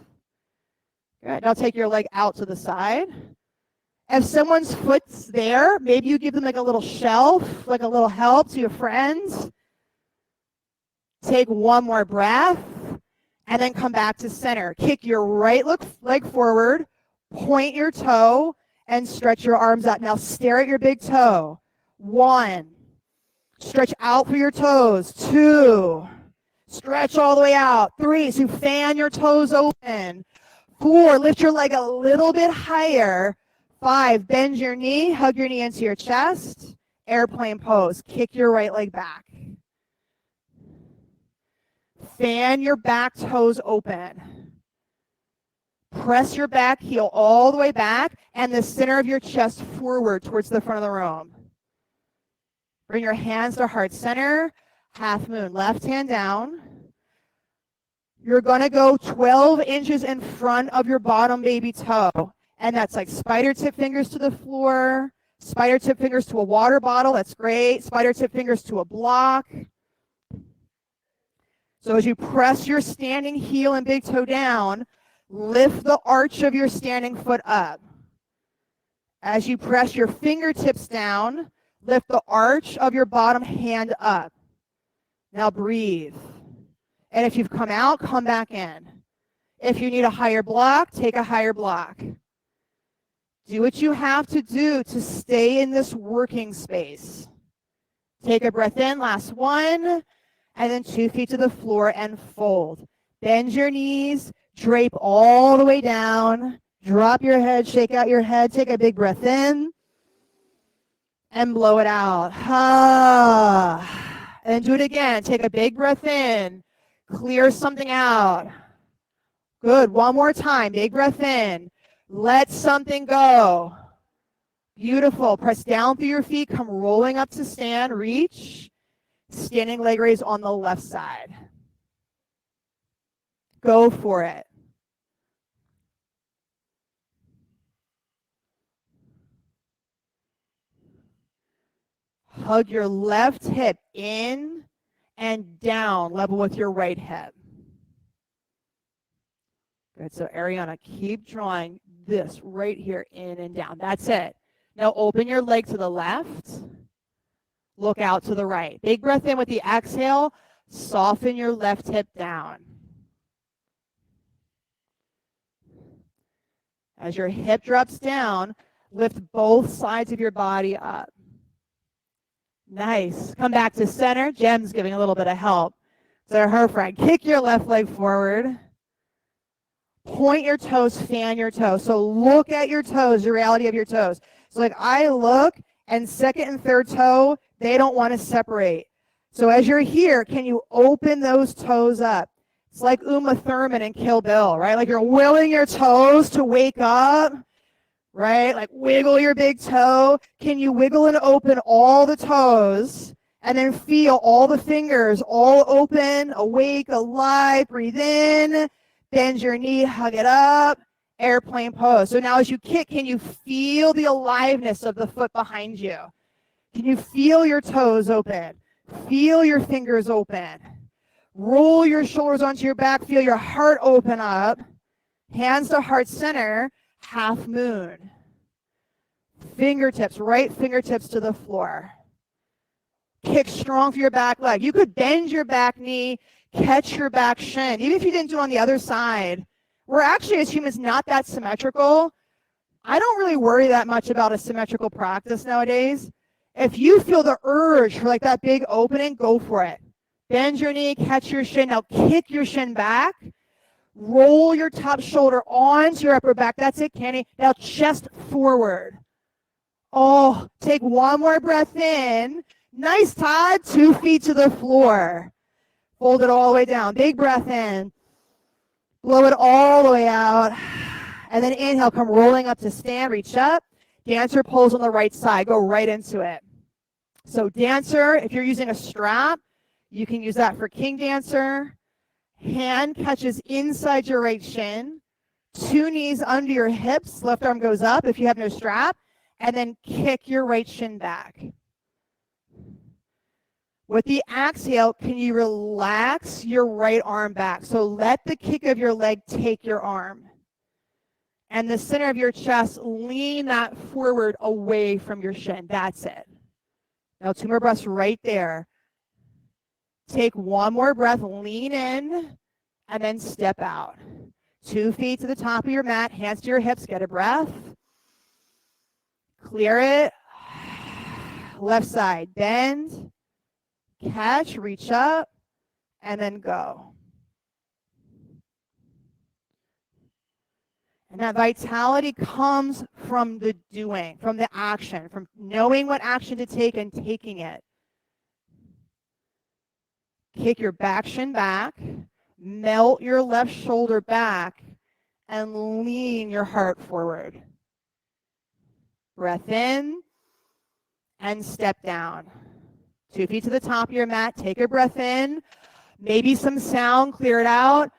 Good. Now take your leg out to the side. If someone's foot's there, maybe you give them like a little shelf, like a little help to your friends. Take one more breath and then come back to center. Kick your right leg forward, point your toe, and stretch your arms out. Now stare at your big toe. 1. Stretch out for your toes. 2. Stretch all the way out. 3. So fan your toes open. 4. Lift your leg a little bit higher. 5. Bend your knee. Hug your knee into your chest. Airplane pose. Kick your right leg back. Fan your back toes open. Press your back heel all the way back and the center of your chest forward towards the front of the room. Bring your hands to heart center. Half moon. Left hand down. You're going to go 12 inches in front of your bottom baby toe. And that's like spider tip fingers to the floor, spider tip fingers to a water bottle. That's great. Spider tip fingers to a block. So as you press your standing heel and big toe down, lift the arch of your standing foot up. As you press your fingertips down, lift the arch of your bottom hand up. Now breathe. And if you've come out, come back in. If you need a higher block, take a higher block. Do what you have to do to stay in this working space. Take a breath in, last one, and then 2 feet to the floor and fold. Bend your knees, drape all the way down, drop your head, shake out your head, take a big breath in, and blow it out. And then do it again. Take a big breath in, clear something out. Good, one more time, big breath in. Let something go. Beautiful. Press down through your feet. Come rolling up to stand. Reach. Standing leg raise on the left side. Go for it. Hug your left hip in and down, level with your right hip. Good. So Ariana, keep drawing this right here in and down. That's it. Now open your leg to the left. Look out to the right. Big breath in with the exhale. Soften your left hip down. As your hip drops down, lift both sides of your body up. Nice. Come back to center. Jem's giving a little bit of help. So her friend, kick your left leg forward. Point your toes, fan your toes. So look at your toes, the reality of your toes. So like I look, and second and third toe, they don't want to separate. So as you're here, can you open those toes up? It's like Uma Thurman in Kill Bill, right? Like you're wiggling your toes to wake up, right? Like wiggle your big toe. Can you wiggle and open all the toes and then feel all the fingers all open, awake, alive? Breathe in, bend your knee, hug it up, airplane pose. So now as you kick, can you feel the aliveness of the foot behind you? Can you feel your toes open? Feel your fingers open. Roll your shoulders onto your back. Feel your heart open up. Hands to heart center. Half moon. Fingertips, right fingertips to the floor. Kick strong for your back leg. You could bend your back knee, catch your back shin. Even if you didn't do it on the other side. We're actually, as humans, not that symmetrical. I don't really worry that much about a symmetrical practice nowadays. If you feel the urge for like that big opening, go for it. Bend your knee, catch your shin. Now kick your shin back. Roll your top shoulder onto your upper back. That's it, Kenny. Now chest forward. Oh, take one more breath in. Nice, Todd. 2 feet to the floor. Fold it all the way down. Big breath in. Blow it all the way out. And then inhale, come rolling up to stand. Reach up. Dancer pose on the right side. Go right into it. So dancer, if you're using a strap, you can use that for king dancer. Hand catches inside your right shin. 2 knees under your hips. Left arm goes up if you have no strap. And then kick your right shin back. With the exhale, can you relax your right arm back? So let the kick of your leg take your arm. And the center of your chest, lean that forward away from your shin. That's it. Now 2 more breaths right there. Take 1 more breath, lean in, and then step out. 2 feet to the top of your mat, hands to your hips, get a breath. Clear it. Left side, bend, catch, reach up, and then go. And that vitality comes from the doing, from the action, from knowing what action to take and taking it. Kick your back shin back, melt your left shoulder back, and lean your heart forward. Breath in and step down. 2 feet to the top of your mat. Take a breath in. Maybe some sound, clear it out.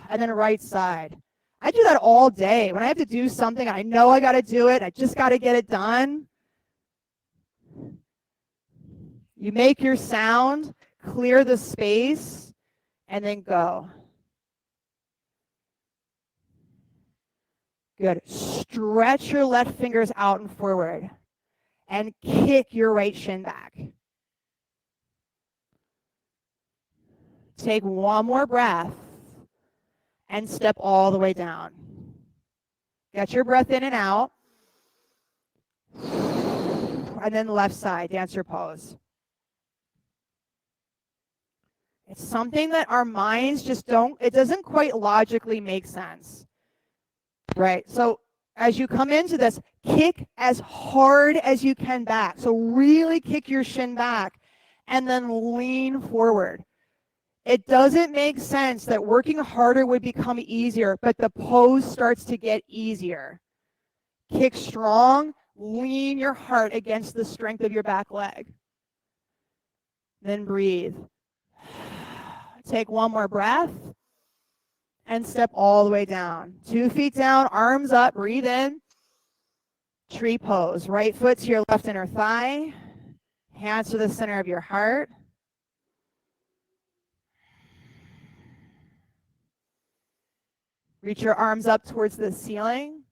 And then right side. I do that all day. When I have to do something, I know I got to do it. I just got to get it done. You make your sound, clear the space, and then go. Good. Stretch your left fingers out and forward. And kick your right shin back. Take 1 more breath and step all the way down. Get your breath in and out. And then left side, dancer pose. It's something that our minds just don't, it doesn't quite logically make sense. Right? So as you come into this, kick as hard as you can back. So really kick your shin back and then lean forward. It doesn't make sense that working harder would become easier, but the pose starts to get easier. Kick strong, lean your heart against the strength of your back leg. Then breathe. Take 1 more breath and step all the way down. 2 feet down, arms up, breathe in. Tree pose. Right foot to your left inner thigh. Hands to the center of your heart. Reach your arms up towards the ceiling.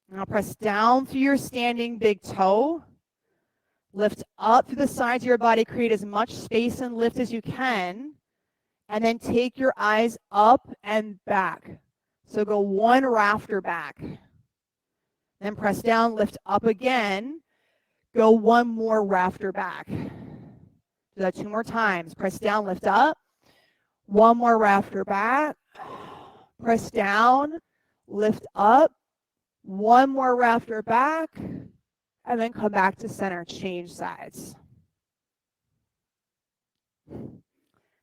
Now press down through your standing big toe. Lift up through the sides of your body. Create as much space and lift as you can. And then take your eyes up and back. So go 1 rafter back. Then press down, lift up again. Go 1 more rafter back. Do that 2 more times. Press down, lift up. 1 more rafter back. Press down, lift up. 1 more rafter back. And then come back to center. Change sides.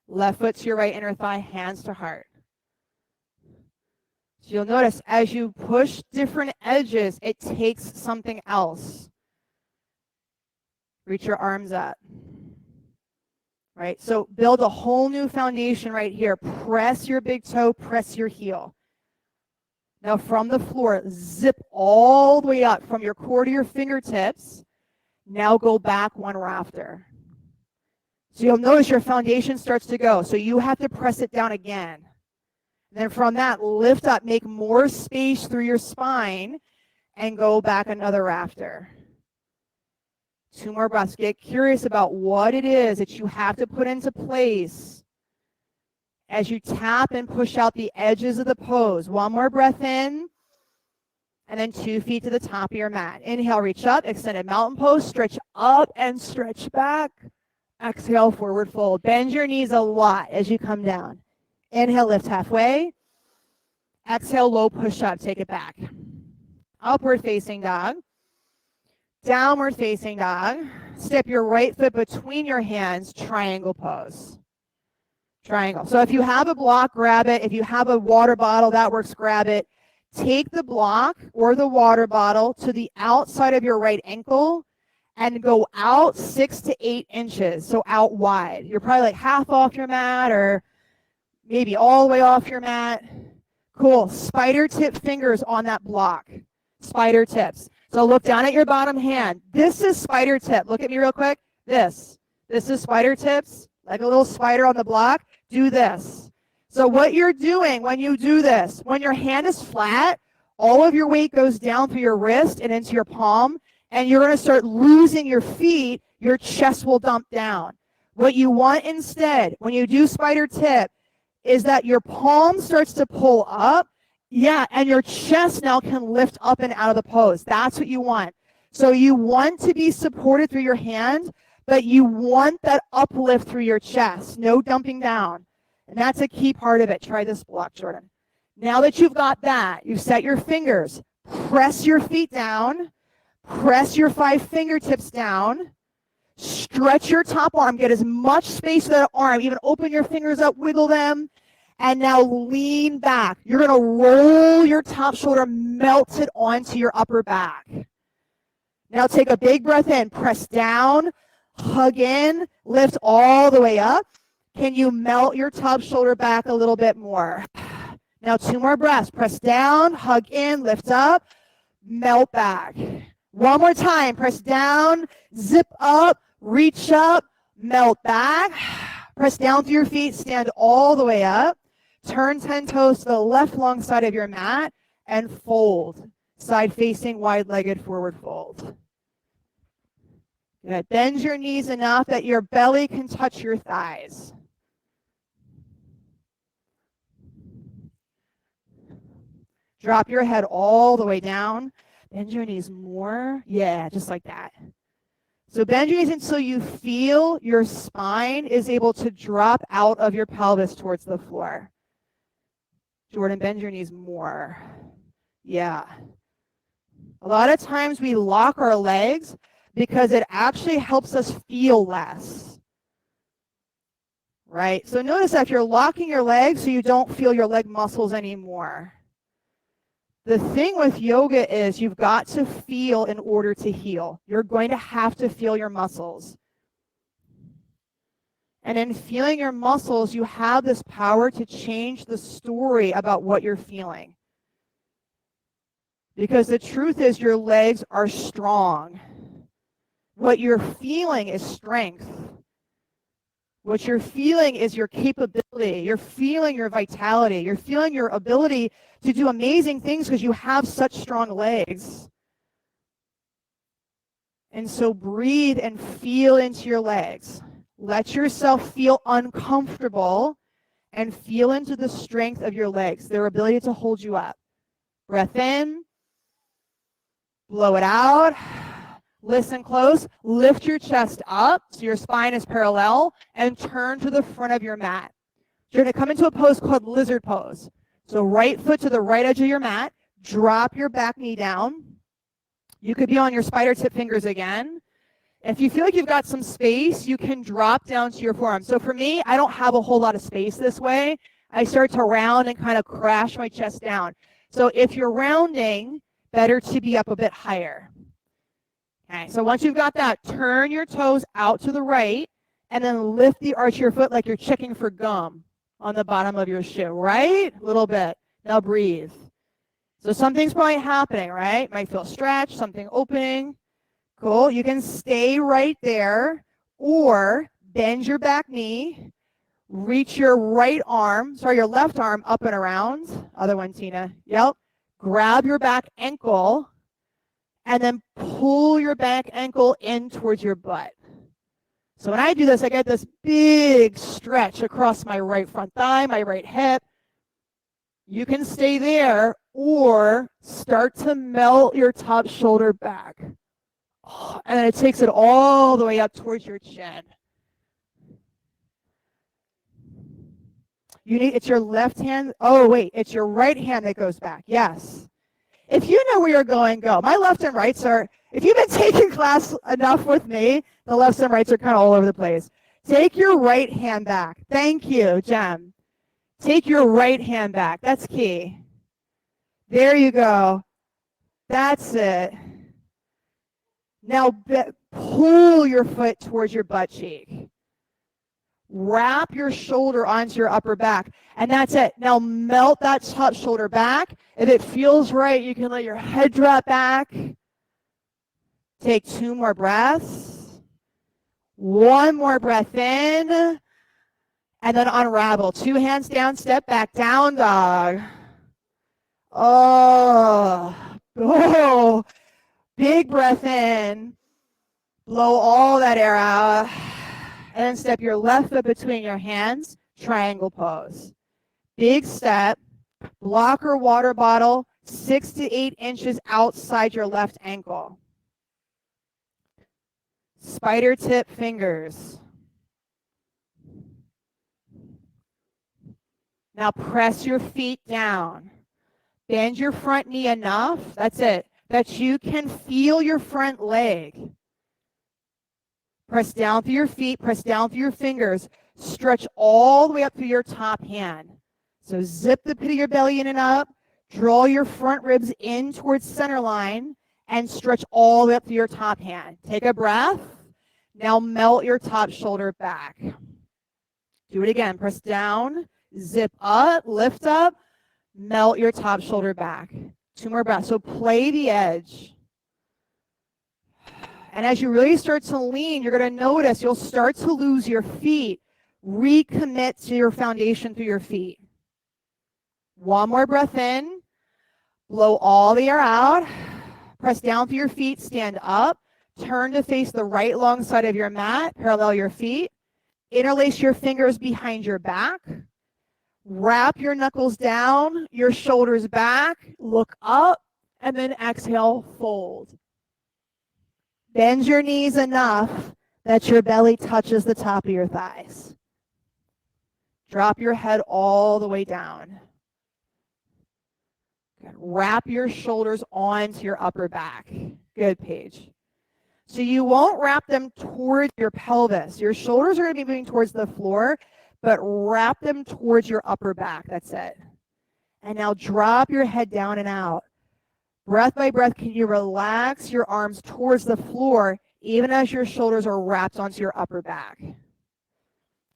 Left foot to your right inner thigh, hands to heart. So you'll notice as you push different edges, it takes something else. Reach your arms up. Right? So build a whole new foundation right here. Press your big toe, press your heel. Now from the floor, zip all the way up from your core to your fingertips. Now go back one rafter. So you'll notice your foundation starts to go. So you have to press it down again. And then from that, lift up, make more space through your spine, and go back another rafter. 2 more breaths. Get curious about what it is that you have to put into place as you tap and push out the edges of the pose. 1 more breath in, and then 2 feet to the top of your mat. Inhale, reach up, extended mountain pose, stretch up and stretch back. Exhale, forward fold. Bend your knees a lot as you come down. Inhale, lift halfway. Exhale, low push up, take it back. Upward facing dog. Downward facing dog. Step your right foot between your hands, triangle pose. Triangle. So if you have a block, grab it. If you have a water bottle, that works, grab it. Take the block or the water bottle to the outside of your right ankle and go out 6 to 8 inches, so out wide. You're probably like half off your mat or maybe all the way off your mat. Cool. Spider tip fingers on that block. Spider tips. So look down at your bottom hand. This is spider tip. Look at me real quick. This is spider tips, like a little spider on the block. Do this. So what you're doing when you do this, when your hand is flat, all of your weight goes down through your wrist and into your palm, and you're going to start losing your feet. Your chest will dump down. What you want instead, when you do spider tip, is that your palm starts to pull up. Yeah, and your chest now can lift up and out of the pose. That's what you want. So you want to be supported through your hand, but you want that uplift through your chest. No dumping down. And that's a key part of it. Try this block, Jordan. Now that you've got that, you've set your fingers. Press your feet down. Press your 5 fingertips down. Stretch your top arm. Get as much space for that arm. Even open your fingers up, wiggle them. And now lean back. You're going to roll your top shoulder, melt it onto your upper back. Now take a big breath in. Press down, hug in, lift all the way up. Can you melt your top shoulder back a little bit more? Now 2 more breaths. Press down, hug in, lift up, melt back. 1 more time. Press down, zip up, reach up, melt back. Press down through your feet, stand all the way up. Turn 10 toes to the left long side of your mat and fold. Side facing, wide-legged forward fold. Good. Bend your knees enough that your belly can touch your thighs. Drop your head all the way down. Bend your knees more. Yeah, just like that. So bend your knees until you feel your spine is able to drop out of your pelvis towards the floor. Jordan, bend your knees more. Yeah. A lot of times we lock our legs because it actually helps us feel less. Right? So notice that if you're locking your legs so you don't feel your leg muscles anymore. The thing with yoga is you've got to feel in order to heal. You're going to have to feel your muscles. And in feeling your muscles, you have this power to change the story about what you're feeling. Because the truth is your legs are strong. What you're feeling is strength. What you're feeling is your capability. You're feeling your vitality. You're feeling your ability to do amazing things because you have such strong legs. And so breathe and feel into your legs. Let yourself feel uncomfortable and feel into the strength of your legs, their ability to hold you up. Breath in, blow it out. Listen close. Lift your chest up so your spine is parallel and turn to the front of your mat. You're going to come into a pose called lizard pose. So right foot to the right edge of your mat. Drop your back knee down. You could be on your spider tip fingers again. If you feel like you've got some space, you can drop down to your forearm. So for me, I don't have a whole lot of space this way. I start to round and kind of crash my chest down. So if you're rounding, better to be up a bit higher. Okay, so once you've got that, turn your toes out to the right and then lift the arch of your foot like you're checking for gum on the bottom of your shoe, right? A little bit. Now breathe. So something's probably happening, right? Might feel stretched, something opening. Cool. You can stay right there or bend your back knee, reach your your left arm up and around. Other one, Tina. Yep. Grab your back ankle and then pull your back ankle in towards your butt. So when I do this, I get this big stretch across my right front thigh, my right hip. You can stay there or start to melt your top shoulder back. And then it takes it all the way up towards your chin. It's your left hand. Oh, wait, it's your right hand that goes back. Yes. If you know where you're going, go. My left and rights are, if you've been taking class enough with me, the lefts and rights are kind of all over the place. Take your right hand back. Thank you, Jem. Take your right hand back. That's key. There you go. That's it. Now pull your foot towards your butt cheek. Wrap your shoulder onto your upper back. And that's it. Now melt that top shoulder back. If it feels right, you can let your head drop back. Take 2 more breaths. 1 more breath in. And then unravel. 2 hands down, step back, down dog. Oh. Big breath in. Blow all that air out. And then step your left foot between your hands, triangle pose. Big step, blocker water bottle 6 to 8 inches outside your left ankle. Spider tip fingers. Now press your feet down. Bend your front knee enough, that's it, that you can feel your front leg. Press down through your feet, press down through your fingers. Stretch all the way up through your top hand. So zip the pit of your belly in and up. Draw your front ribs in towards center line and stretch all the way up through your top hand. Take a breath. Now melt your top shoulder back. Do it again. Press down, zip up, lift up, melt your top shoulder back. 2 more breaths. So play the edge. And as you really start to lean, you're going to notice you'll start to lose your feet. Recommit to your foundation through your feet. 1 more breath in. Blow all the air out. Press down through your feet. Stand up. Turn to face the right long side of your mat. Parallel your feet. Interlace your fingers behind your back. Wrap your knuckles down, your shoulders back. Look up. And then exhale, fold. Bend your knees enough that your belly touches the top of your thighs. Drop your head all the way down. Good. Wrap your shoulders onto your upper back. Good, Paige. So you won't wrap them towards your pelvis. Your shoulders are going to be moving towards the floor, but wrap them towards your upper back. That's it. And now drop your head down and out. Breath by breath, can you relax your arms towards the floor even as your shoulders are wrapped onto your upper back?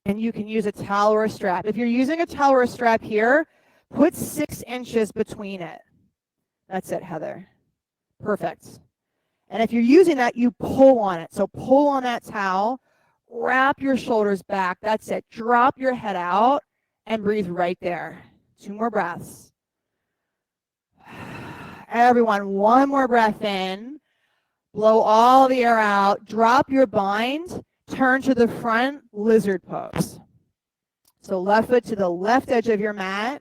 And you can use a towel or a strap. If you're using a towel or a strap here, put 6 inches between it. That's it, Heather. Perfect. And if you're using that, you pull on it. So pull on that towel, wrap your shoulders back. That's it. Drop your head out and breathe right there. 2 more breaths. Everyone, 1 more breath in. Blow all the air out. Drop your bind. Turn to the front, lizard pose. So left foot to the left edge of your mat.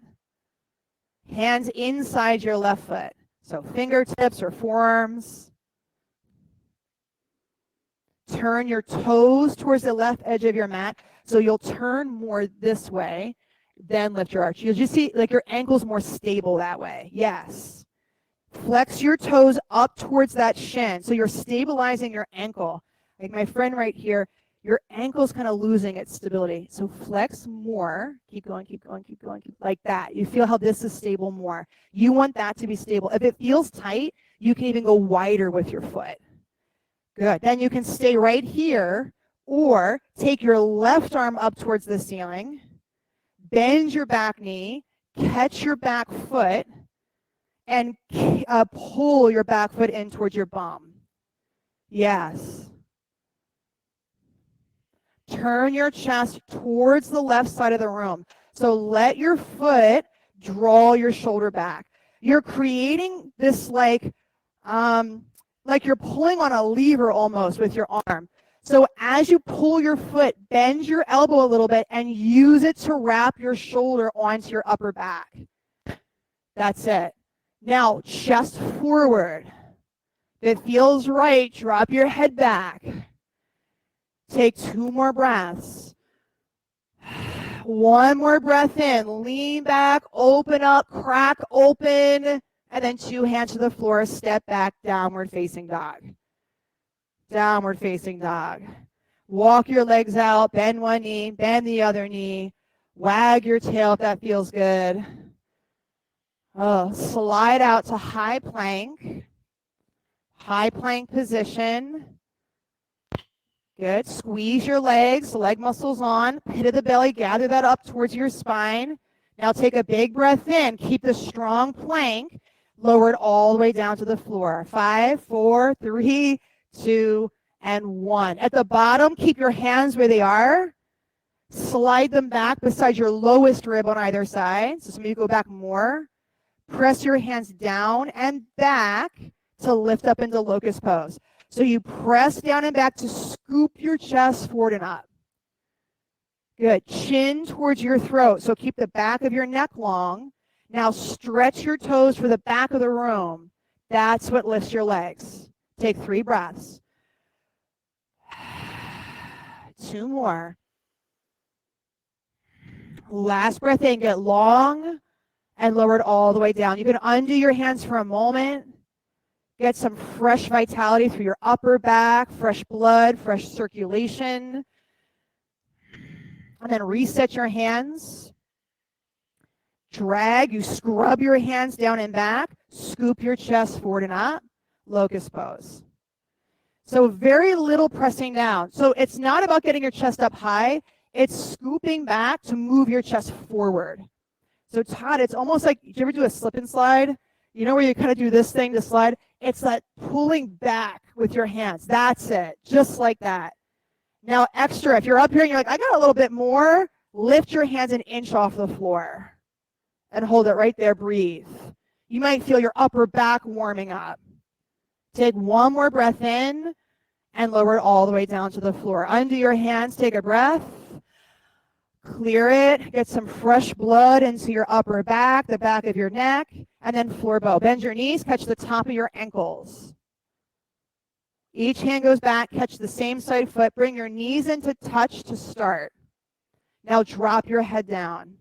Hands inside your left foot. So fingertips or forearms. Turn your toes towards the left edge of your mat. So you'll turn more this way, then lift your arch. You'll just see like your ankle's more stable that way. Yes. Flex your toes up towards that shin. So you're stabilizing your ankle. Like my friend right here, your ankle's kind of losing its stability. So flex more. Keep going, keep going, keep going, like that. You feel how this is stable more. You want that to be stable. If it feels tight, you can even go wider with your foot. Good. Then you can stay right here or take your left arm up towards the ceiling, bend your back knee, catch your back foot, and pull your back foot in towards your bum. Yes. Turn your chest towards the left side of the room. So let your foot draw your shoulder back. You're creating this like you're pulling on a lever almost with your arm. So as you pull your foot, bend your elbow a little bit and use it to wrap your shoulder onto your upper back. That's it. Now, chest forward. If it feels right, drop your head back. Take 2 more breaths. 1 more breath in. Lean back, open up, crack open, and then 2 hands to the floor. Step back, downward facing dog. Downward facing dog. Walk your legs out, bend one knee, bend the other knee. Wag your tail if that feels good. Oh, slide out to high plank. High plank position. Good. Squeeze your legs, leg muscles on, pit of the belly, gather that up towards your spine. Now take a big breath in. Keep the strong plank. Lower it all the way down to the floor. 5, 4, 3, 2, and 1. At the bottom, keep your hands where they are. Slide them back beside your lowest rib on either side. So some of you go back more. Press your hands down and back to lift up into locust pose. So you press down and back to scoop your chest forward and up. Good. Chin towards your throat. So keep the back of your neck long. Now stretch your toes for the back of the room. That's what lifts your legs. Take 3 breaths. 2 more. Last breath in. Get long and lower it all the way down. You can undo your hands for a moment. Get some fresh vitality through your upper back, fresh blood, fresh circulation. And then reset your hands. Drag, you scrub your hands down and back. Scoop your chest forward and up. Locust pose. So very little pressing down. So it's not about getting your chest up high. It's scooping back to move your chest forward. So Todd, it's almost like, did you ever do a slip and slide? You know where you kind of do this thing to slide? It's that pulling back with your hands. That's it. Just like that. Now extra, if you're up here and you're like, I got a little bit more, lift your hands an inch off the floor and hold it right there. Breathe. You might feel your upper back warming up. Take 1 more breath in and lower it all the way down to the floor. Undo your hands. Take a breath. Clear it. Get some fresh blood into your upper back, the back of your neck, and then floor bow. Bend your knees. Catch the top of your ankles. Each hand goes back. Catch the same side foot. Bring your knees into touch to start. Now drop your head down.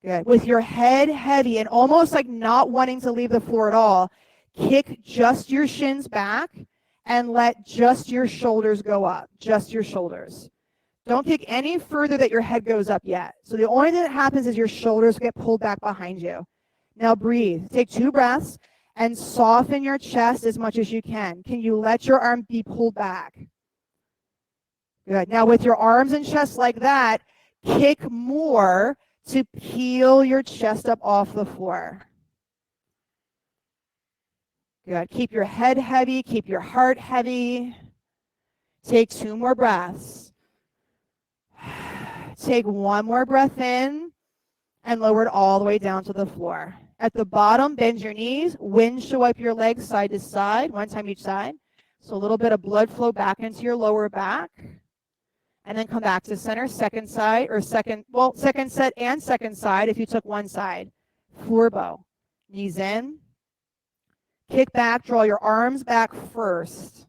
Good. With your head heavy and almost like not wanting to leave the floor at all, kick just your shins back and let just your shoulders go up. Just your shoulders. Don't kick any further that your head goes up yet. So the only thing that happens is your shoulders get pulled back behind you. Now breathe. Take 2 breaths and soften your chest as much as you can. Can you let your arm be pulled back? Good. Now with your arms and chest like that, kick more to peel your chest up off the floor. Good. Keep your head heavy. Keep your heart heavy. Take 2 more breaths. Take 1 more breath in and lower it all the way down to the floor. At the bottom, bend your knees. Windshield wipe your legs side to side, 1 time each side. So a little bit of blood flow back into your lower back. And then come back to center, second set and second side if you took 1 side. Floor bow. Knees in. Kick back, draw your arms back first.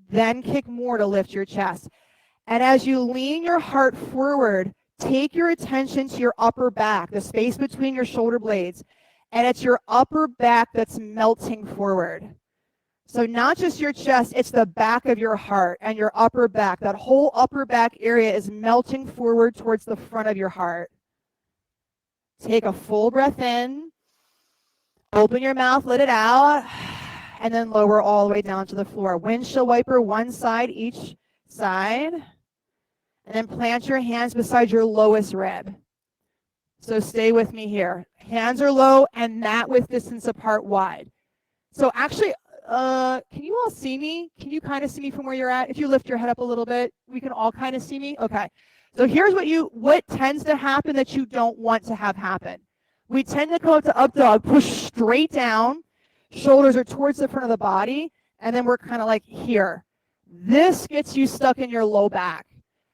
Then kick more to lift your chest. And as you lean your heart forward, take your attention to your upper back, the space between your shoulder blades. And it's your upper back that's melting forward. So not just your chest, it's the back of your heart and your upper back. That whole upper back area is melting forward towards the front of your heart. Take a full breath in. Open your mouth, let it out, and then lower all the way down to the floor. Windshield wiper, one side, each side. And then plant your hands beside your lowest rib. So stay with me here. Hands are low and mat width distance apart wide. So actually, can you all see me? Can you kind of see me from where you're at? If you lift your head up a little bit, we can all kind of see me? Okay. So here's what tends to happen that you don't want to have happen. We tend to go to up dog, push straight down, shoulders are towards the front of the body, and then we're kind of like here. This gets you stuck in your low back.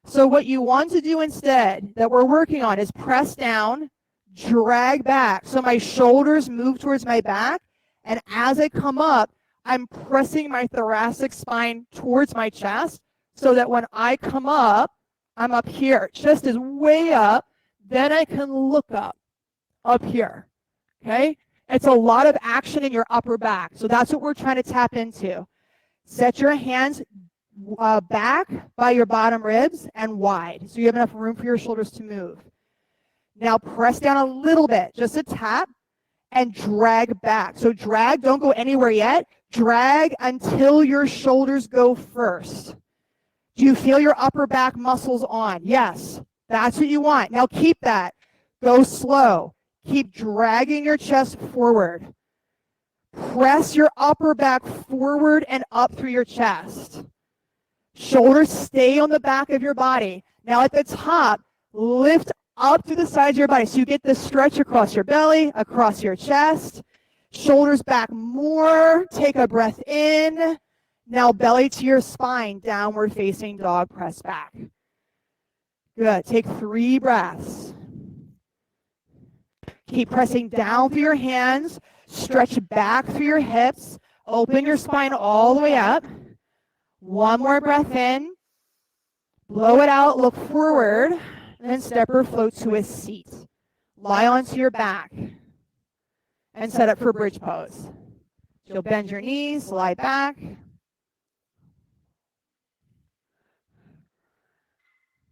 So what you want to do instead that we're working on is press down, drag back. So my shoulders move towards my back, and as I come up, I'm pressing my thoracic spine towards my chest so that when I come up, I'm up here. Chest is way up. Then I can look up here. Okay? It's a lot of action in your upper back. So that's what we're trying to tap into. Set your hands back by your bottom ribs and wide so you have enough room for your shoulders to move. Now press down a little bit, just a tap, and drag back. So drag, don't go anywhere yet. Drag until your shoulders go first. Do you feel your upper back muscles on? Yes, that's what you want. Now keep that. Go slow. Keep dragging your chest forward. Press your upper back forward and up through your chest. Shoulders stay on the back of your body. Now at the top, lift up through the sides of your body. So you get this stretch across your belly, across your chest. Shoulders back more. Take a breath in. Now belly to your spine, downward facing dog, press back. Good. Take 3 breaths. Keep pressing down through your hands. Stretch back through your hips. Open your spine all the way up. One more breath in. Blow it out. Look forward. And then step or float to a seat. Lie onto your back. And set up for bridge pose. You'll bend your knees, lie back.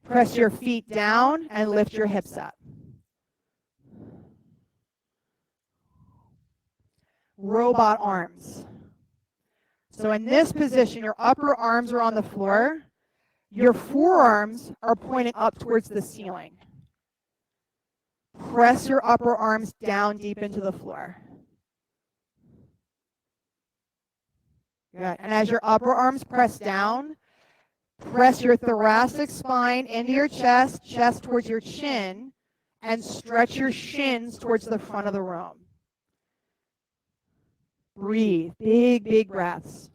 Press your feet down and lift your hips up. Robot arms. So in this position, your upper arms are on the floor. Your forearms are pointing up towards the ceiling. Press your upper arms down deep into the floor. Good. And as your upper arms press down, press your thoracic spine into your chest, chest towards your chin, and stretch your shins towards the front of the room. Breathe. Big, big breaths.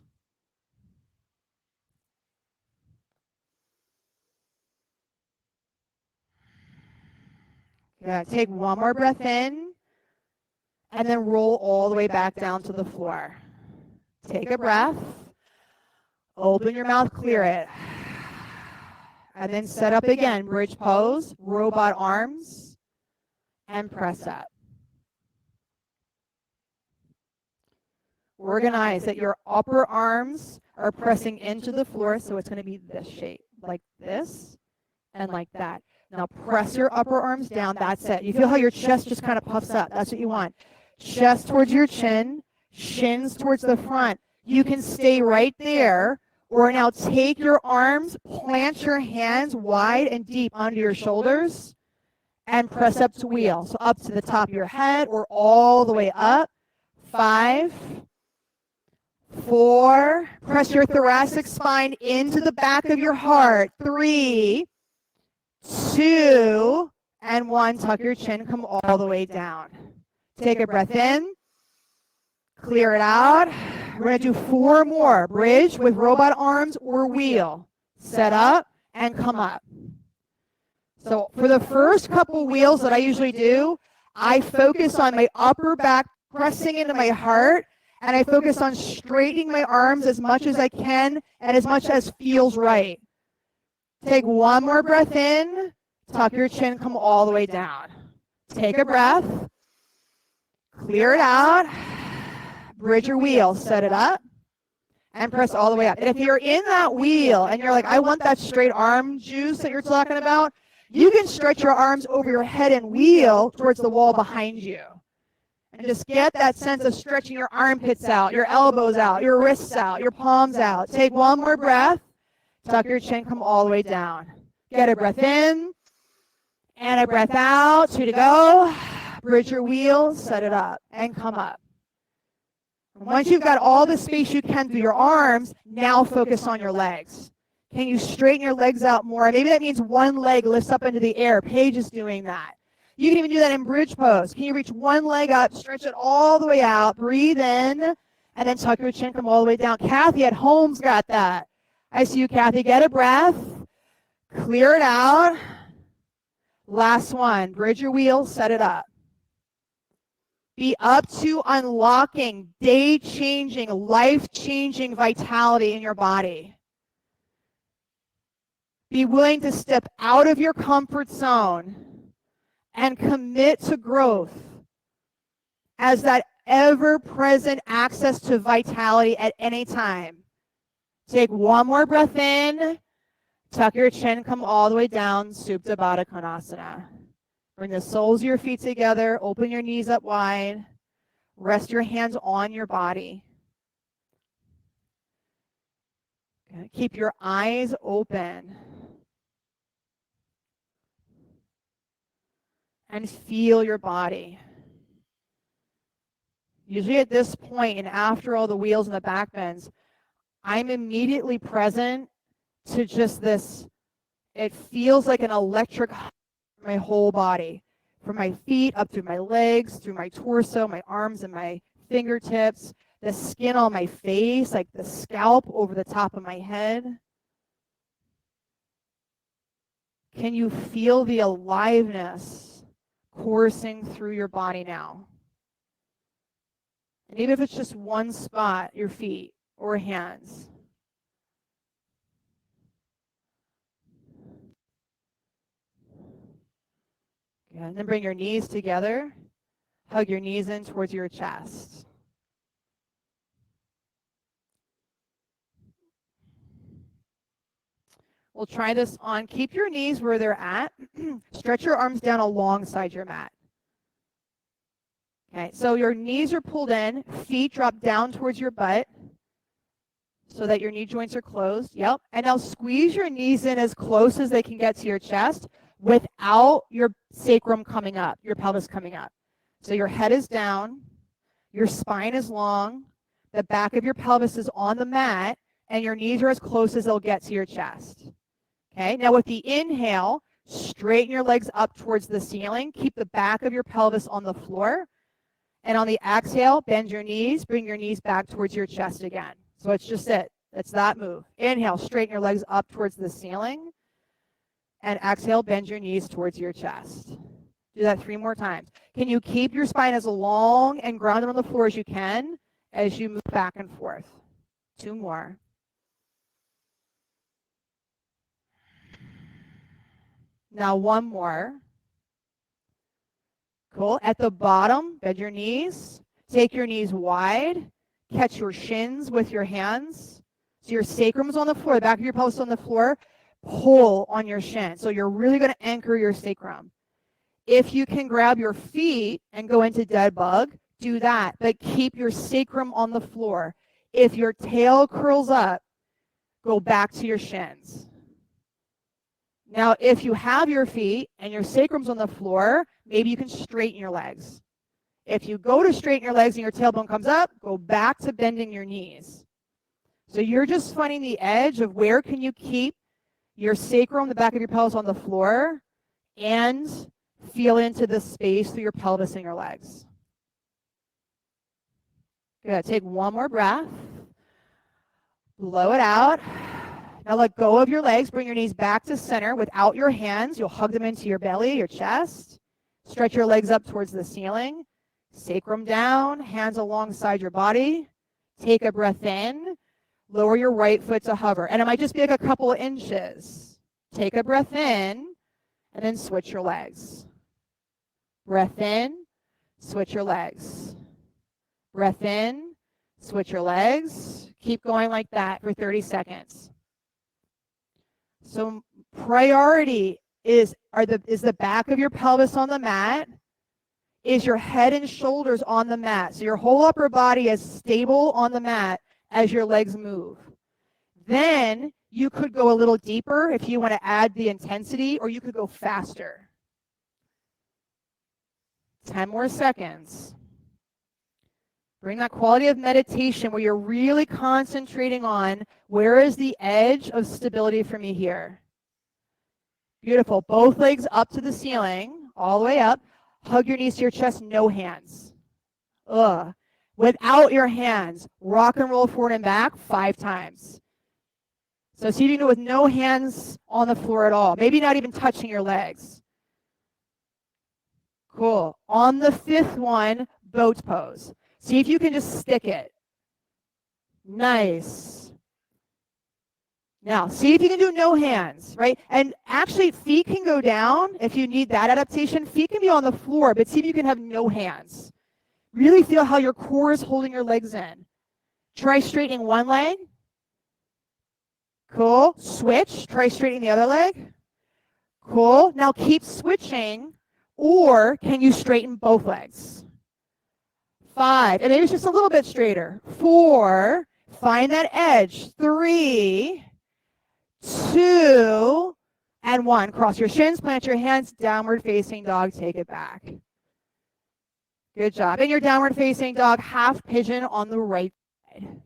Good. Take one more breath in, and then roll all the way back down to the floor. Take a breath. Open your mouth, clear it. And then set up again, bridge pose, robot arms, and press up. Organize that your upper arms are pressing into the floor, so it's going to be this shape, like this and like that. Now press your upper arms down, that's it. You feel how your chest just kind of puffs up, that's what you want. Chest towards your chin, shins towards the front. You can stay right there, or now take your arms, plant your hands wide and deep under your shoulders, and press up to wheel. So up to the top of your head or all the way up. 5, 4, press your thoracic spine into the back of your heart. 3, 2, and 1. Tuck your chin, come all the way down. Take a breath in. Clear it out. We're going to do 4 more. Bridge with robot arms or wheel. Set up and come up. So for the first couple wheels that I usually do, I focus on my upper back pressing into my heart, and I focus on straightening my arms as much as I can and as much as feels right. Take one more breath in. Tuck your chin, come all the way down. Take a breath. Clear it out. Bridge or wheel, set it up. and press all the way up. And if you're in that wheel and you're like, I want that straight arm juice that you're talking about, you can stretch your arms over your head and wheel towards the wall behind you. And just get that sense of stretching your armpits out, your elbows out, your wrists out, your palms out. Take one more breath. Tuck your chin, come all the way down. Get a breath in and a breath out. 2 to go. Bridge your wheels, set it up, and come up. Once you've got all the space you can through your arms, now focus on your legs. Can you straighten your legs out more? Maybe that means one leg lifts up into the air. Paige is doing that. You can even do that in bridge pose. Can you reach one leg up, stretch it all the way out, breathe in, and then tuck your chin, come all the way down. Kathy at home's got that. I see you, Kathy. Get a breath. Clear it out. Last one. Bridge your wheels, set it up. Be up to unlocking day-changing, life-changing vitality in your body. Be willing to step out of your comfort zone and commit to growth as that ever-present access to vitality at any time. Take one more breath in. Tuck your chin, come all the way down, Supta Baddha Konasana. Bring the soles of your feet together, open your knees up wide, rest your hands on your body. Okay. Keep your eyes open. And feel your body. Usually at this point and after all the wheels and the back bends, I'm immediately present to just this, it feels like an electric hug in my whole body, from my feet up through my legs, through my torso, my arms and my fingertips, the skin on my face, like the scalp over the top of my head. Can you feel the aliveness coursing through your body now? And even if it's just one spot, your feet or hands. Yeah, and then bring your knees together. Hug your knees in towards your chest. We'll try this on. Keep your knees where they're at. Stretch your arms down alongside your mat. Okay, so your knees are pulled in, feet drop down towards your butt so that your knee joints are closed. Yep. And now squeeze your knees in as close as they can get to your chest without your sacrum coming up, your pelvis coming up. So your head is down, your spine is long, the back of your pelvis is on the mat, and your knees are as close as they'll get to your chest. Okay, now with the inhale, straighten your legs up towards the ceiling. Keep the back of your pelvis on the floor. And on the exhale, bend your knees, bring your knees back towards your chest again. So it's just it. It's that move. Inhale, straighten your legs up towards the ceiling. And exhale, bend your knees towards your chest. Do that 3 more times. Can you keep your spine as long and grounded on the floor as you can as you move back and forth? 2 more. Now 1 more. Cool. At the bottom, bend your knees. Take your knees wide. Catch your shins with your hands. So your sacrum's on the floor, the back of your pelvis on the floor. Pull on your shin. So you're really going to anchor your sacrum. If you can grab your feet and go into dead bug, do that. But keep your sacrum on the floor. If your tail curls up, go back to your shins. Now, if you have your feet and your sacrum's on the floor, maybe you can straighten your legs. If you go to straighten your legs and your tailbone comes up, go back to bending your knees. So you're just finding the edge of where can you keep your sacrum, the back of your pelvis on the floor, and feel into the space through your pelvis and your legs. Good. Take 1 more breath. Blow it out. Now let go of your legs. Bring your knees back to center without your hands. You'll hug them into your belly, your chest. Stretch your legs up towards the ceiling. Sacrum down, hands alongside your body. Take a breath in. Lower your right foot to hover. And it might just be like a couple of inches. Take a breath in, and then switch your legs. Breath in, switch your legs. Breath in, Switch your legs. Keep going like that for 30 seconds. So priority is the back of your pelvis on the mat, is your head and shoulders on the mat. So your whole upper body is stable on the mat as your legs move. Then you could go a little deeper if you want to add the intensity, or you could go faster. 10 more seconds. Bring that quality of meditation where you're really concentrating on where is the edge of stability for me here. Beautiful. Both legs up to the ceiling, all the way up. Hug your knees to your chest, no hands. Ugh. Without your hands, rock and roll forward and back 5 times. So see if you can do it with no hands on the floor at all. Maybe not even touching your legs. Cool. On the 5th one, boat pose. See if you can just stick it. Nice. Now, see if you can do no hands, right? And actually, feet can go down if you need that adaptation. Feet can be on the floor, but see if you can have no hands. Really feel how your core is holding your legs in. Try straightening one leg. Cool. Switch. Try straightening the other leg. Cool. Now keep switching, or can you straighten both legs? 5, and maybe it's just a little bit straighter. 4, find that edge. 3, 2, and 1. Cross your shins, plant your hands, downward facing dog, take it back. Good job. In your downward facing dog, half pigeon on the right side.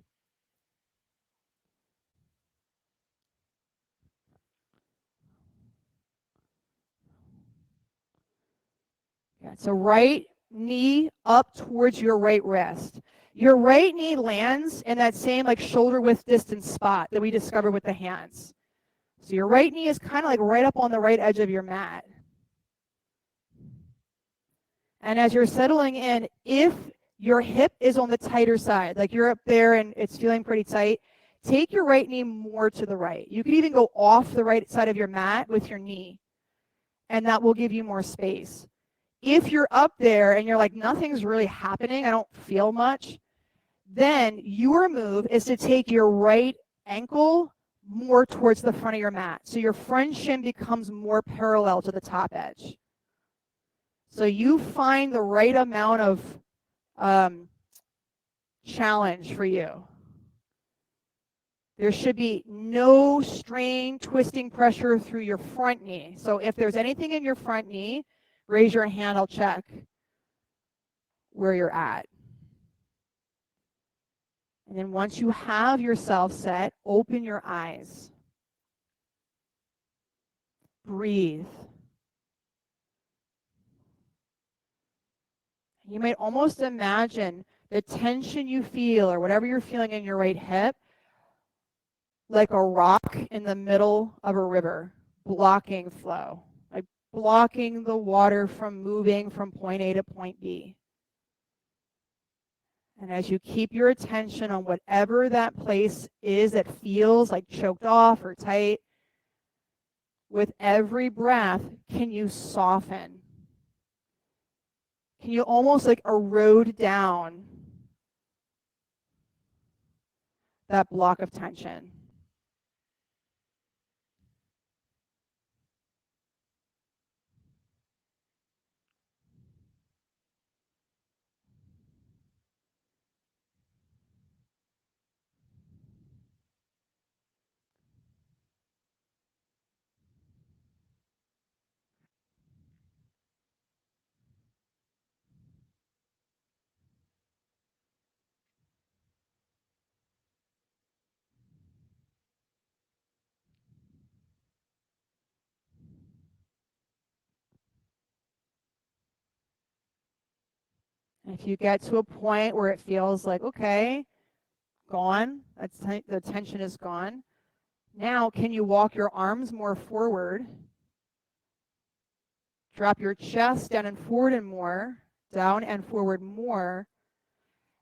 Yeah, so right knee up towards your right wrist. Your right knee lands in that same like shoulder width distance spot that we discovered with the hands. So your right knee is kind of like right up on the right edge of your mat. And as you're settling in, if your hip is on the tighter side, like you're up there and it's feeling pretty tight, take your right knee more to the right. You could even go off the right side of your mat with your knee, and that will give you more space. If you're up there and you're like, nothing's really happening, I don't feel much, then your move is to take your right ankle more towards the front of your mat. So your front shin becomes more parallel to the top edge. So you find the right amount of challenge for you. There should be no strain, twisting pressure through your front knee. So if there's anything in your front knee, raise your hand, I'll check where you're at. And then once you have yourself set, open your eyes. Breathe. You might almost imagine the tension you feel or whatever you're feeling in your right hip like a rock in the middle of a river, blocking flow, like blocking the water from moving from point A to point B. And as you keep your attention on whatever that place is that feels like choked off or tight, with every breath, can you soften? Can you almost like erode down that block of tension? If you get to a point where it feels like, okay, gone, the tension is gone. Now, can you walk your arms more forward? Drop your chest down and forward and more, down and forward more.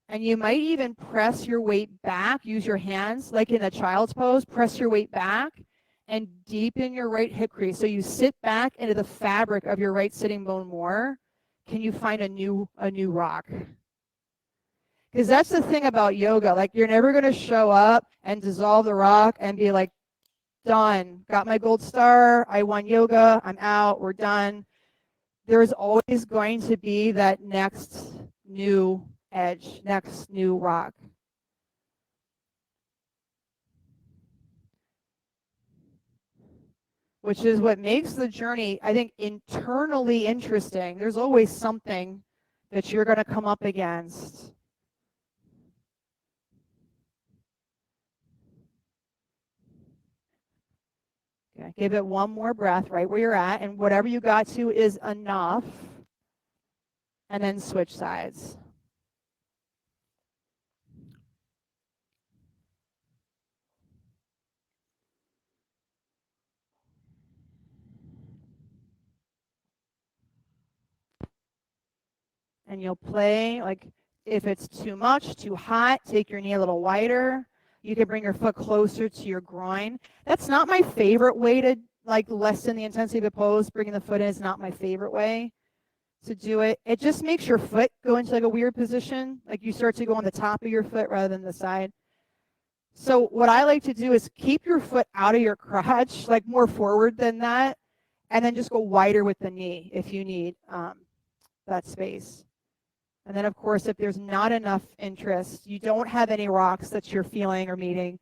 And you might even press your weight back, use your hands, like in a child's pose, press your weight back and deepen your right hip crease. So you sit back into the fabric of your right sitting bone more. Can you find a new rock? Because that's the thing about yoga. Like, you're never going to show up and dissolve the rock and be like, done, got my gold star, I won yoga, I'm out, we're done. There's always going to be that next new edge, next new rock. Which is what makes the journey, I think, internally interesting. There's always something that you're going to come up against. Okay, give it one more breath right where you're at, and whatever you got to is enough. And then switch sides. And you'll play, like, if it's too much, too hot, take your knee a little wider. You can bring your foot closer to your groin. That's not my favorite way to, like, lessen the intensity of the pose. Bringing the foot in is not my favorite way to do it. It just makes your foot go into, like, a weird position. Like, you start to go on the top of your foot rather than the side. So what I like to do is keep your foot out of your crotch, like more forward than that, and then just go wider with the knee if you need that space. And then, of course, if there's not enough interest, you don't have any rocks that you're feeling or meeting,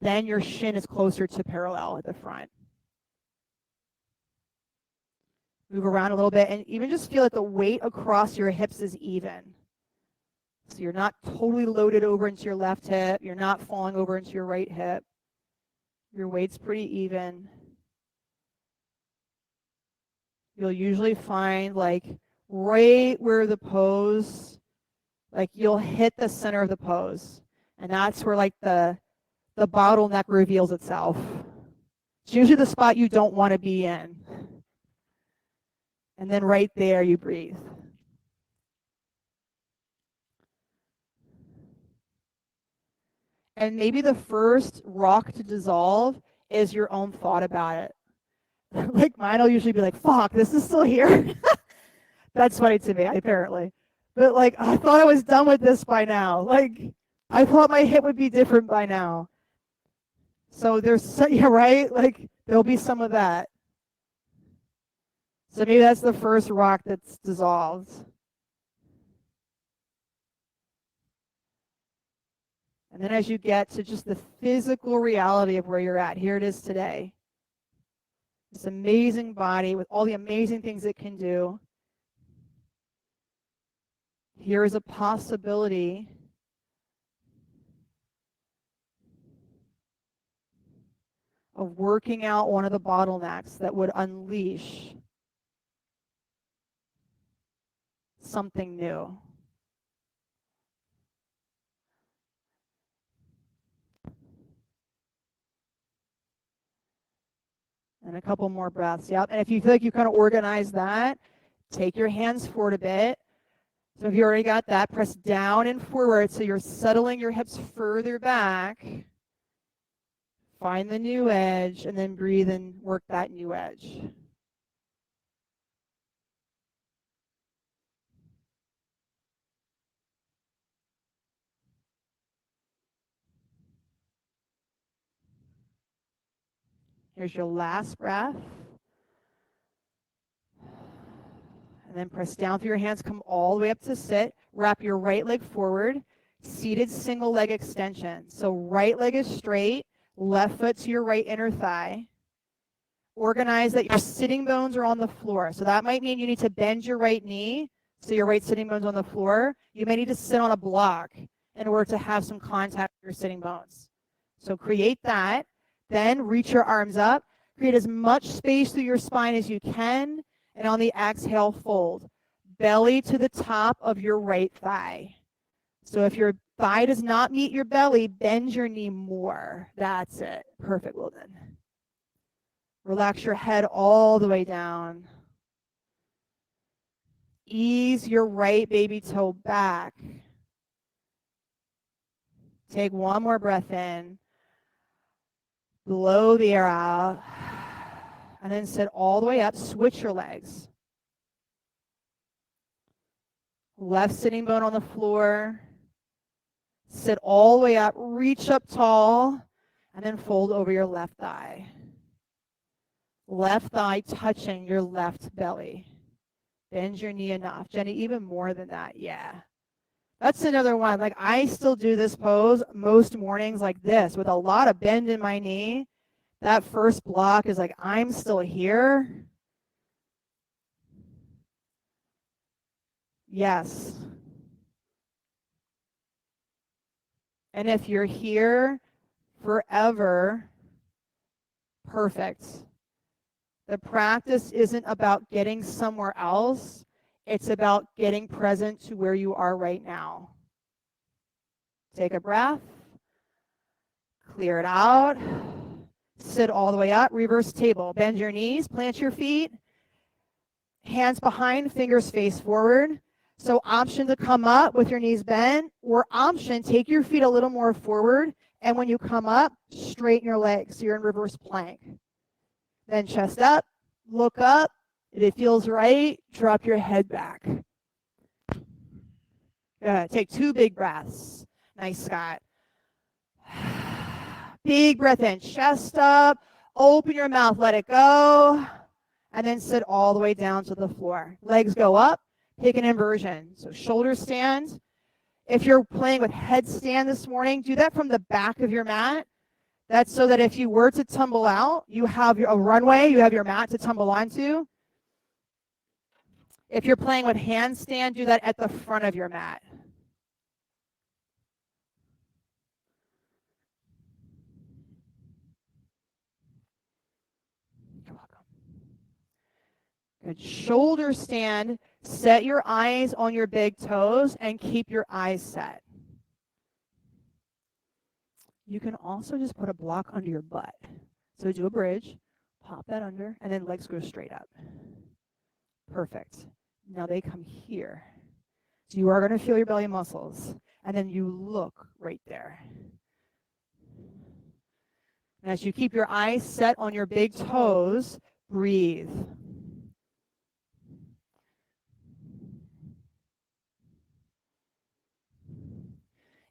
then your shin is closer to parallel at the front. Move around a little bit and even just feel that the weight across your hips is even. So you're not totally loaded over into your left hip. You're not falling over into your right hip. Your weight's pretty even. You'll usually find, like, right where the pose, like, you'll hit the center of the pose. And that's where, like, the bottleneck reveals itself. It's usually the spot you don't want to be in. And then right there, you breathe. And maybe the first rock to dissolve is your own thought about it. Like, mine will usually be like, fuck, this is still here. That's funny to me, apparently. But, like, I thought I was done with this by now. Like, I thought my hip would be different by now. So there's, yeah, right? Like, there'll be some of that. So maybe that's the first rock that's dissolved. And then as you get to just the physical reality of where you're at, here it is today. This amazing body with all the amazing things it can do. Here is a possibility of working out one of the bottlenecks that would unleash something new. And a couple more breaths. Yep. And if you feel like you kind of organize that, take your hands forward a bit. So if you already got that, press down and forward so you're settling your hips further back. Find the new edge and then breathe and work that new edge. Here's your last breath. And then press down through your hands, come all the way up to sit. Wrap your right leg forward. Seated single leg extension. So right leg is straight, left foot to your right inner thigh. Organize that your sitting bones are on the floor. So that might mean you need to bend your right knee so your right sitting bone's on the floor. You may need to sit on a block in order to have some contact with your sitting bones. So create that. Then reach your arms up. Create as much space through your spine as you can. And on the exhale, fold. Belly to the top of your right thigh. So if your thigh does not meet your belly, bend your knee more. That's it. Perfect, Wilden. Relax your head all the way down. Ease your right baby toe back. Take one more breath in. Blow the air out. And then sit all the way up. Switch your legs. Left sitting bone on the floor. Sit all the way up, reach up tall, and then fold over your left thigh. Left thigh touching your left belly. Bend your knee enough. Jenny, even more than that. Yeah. That's another one. Like, I still do this pose most mornings like this with a lot of bend in my knee. That first block is like, I'm still here. Yes. And if you're here forever, perfect. The practice isn't about getting somewhere else. It's about getting present to where you are right now. Take a breath. Clear it out. Sit all the way up. Reverse table. Bend your knees. Plant your feet. Hands behind. Fingers face forward. So option to come up with your knees bent, or option, take your feet a little more forward, and when you come up, straighten your legs. So you're in reverse plank. Then chest up, look up. If it feels right, drop your head back. Good. Take 2 big breaths. Nice, Scott. Big breath in, chest up, open your mouth, let it go, and then sit all the way down to the floor. Legs go up, pick an inversion. So shoulder stand. If you're playing with headstand this morning, do that from the back of your mat. That's so that if you were to tumble out, you have a runway, you have your mat to tumble onto. If you're playing with handstand, do that at the front of your mat. You're welcome. Good. Shoulder stand. Set your eyes on your big toes and keep your eyes set. You can also just put a block under your butt. So do a bridge, pop that under, and then legs go straight up. Perfect. Now they come here. So you are going to feel your belly muscles, and then you look right there. And as you keep your eyes set on your big toes, breathe.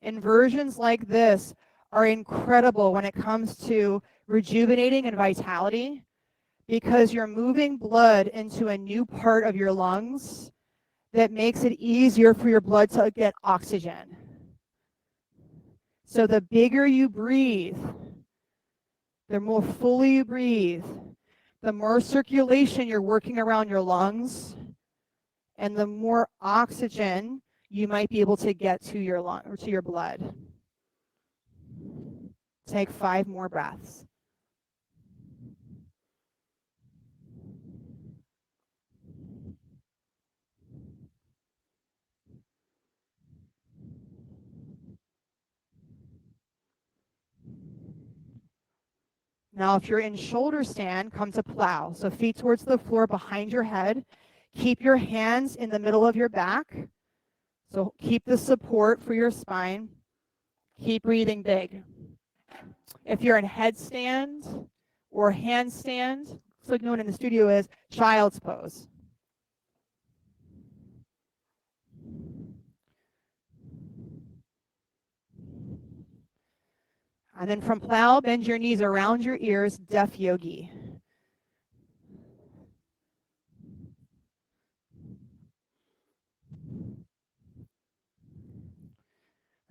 Inversions like this are incredible when it comes to rejuvenating and vitality, because you're moving blood into a new part of your lungs that makes it easier for your blood to get oxygen. So the bigger you breathe, the more fully you breathe, the more circulation you're working around your lungs, and the more oxygen you might be able to get to your lung or to your blood. Take 5 more breaths. Now, if you're in shoulder stand, come to plow. So feet towards the floor behind your head. Keep your hands in the middle of your back. So keep the support for your spine. Keep breathing big. If you're in headstand or handstand, looks like no one in the studio is, child's pose. And then from plow, bend your knees around your ears, deaf yogi.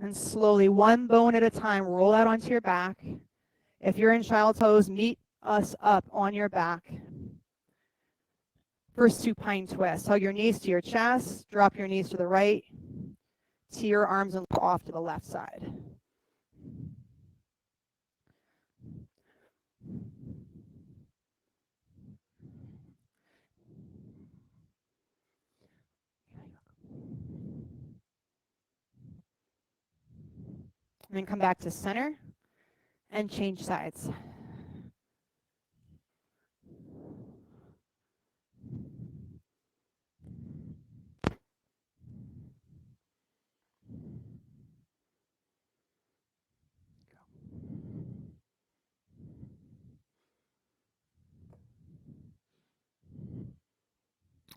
And slowly, one bone at a time, roll out onto your back. If you're in child's pose, meet us up on your back. First 2 pine twists. Hug your knees to your chest, drop your knees to the right, to your arms and look off to the left side. And then come back to center and change sides.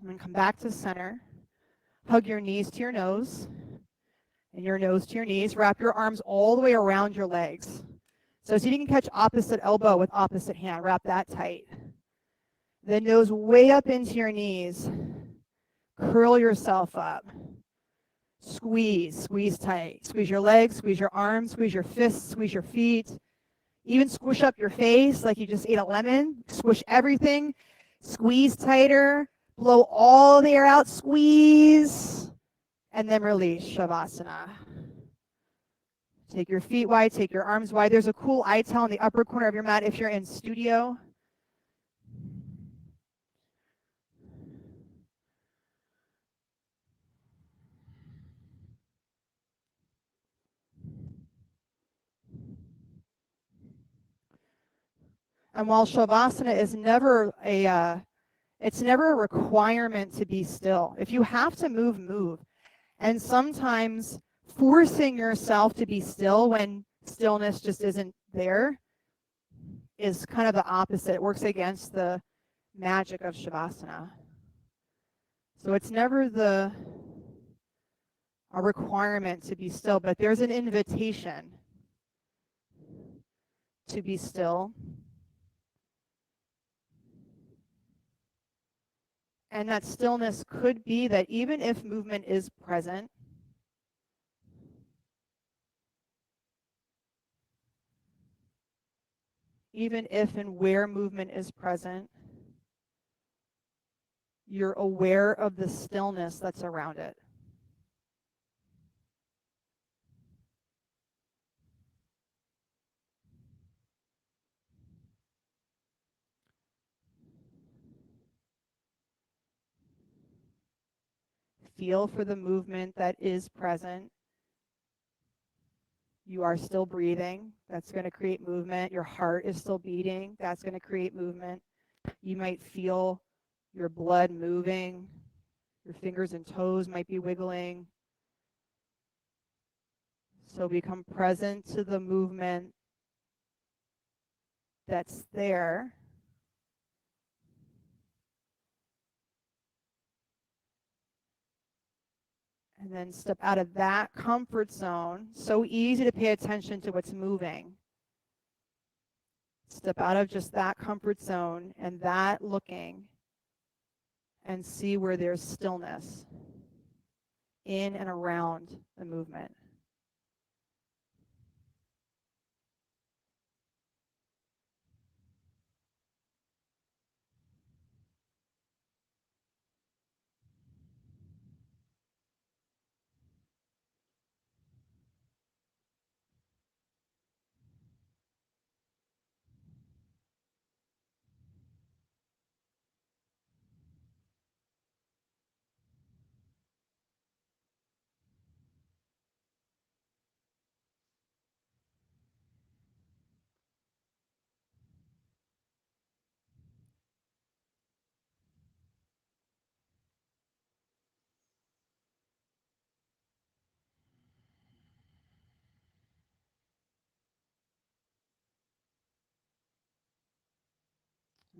And then come back to center. Hug your knees to your nose. And your nose to your knees. Wrap your arms all the way around your legs. So see if you can catch opposite elbow with opposite hand. Wrap that tight. Then nose way up into your knees. Curl yourself up. Squeeze tight. Squeeze your legs, squeeze your arms, squeeze your fists, squeeze your feet. Even squish up your face like you just ate a lemon. Squish everything. Squeeze tighter. Blow all the air out. Squeeze. And then release, Shavasana. Take your feet wide. Take your arms wide. There's a cool eye towel in the upper corner of your mat if you're in studio. And while Shavasana is never it's never a requirement to be still. If you have to move, move. And sometimes forcing yourself to be still when stillness just isn't there is kind of the opposite. It works against the magic of Shavasana. So it's never a requirement to be still, but there's an invitation to be still. And that stillness could be that even if movement is present, even if and where movement is present, you're aware of the stillness that's around it. Feel for the movement that is present. You are still breathing. That's going to create movement. Your heart is still beating. That's going to create movement. You might feel your blood moving. Your fingers and toes might be wiggling. So become present to the movement that's there. And then step out of that comfort zone. So easy to pay attention to what's moving. Step out of just that comfort zone and that looking and see where there's stillness in and around the movement.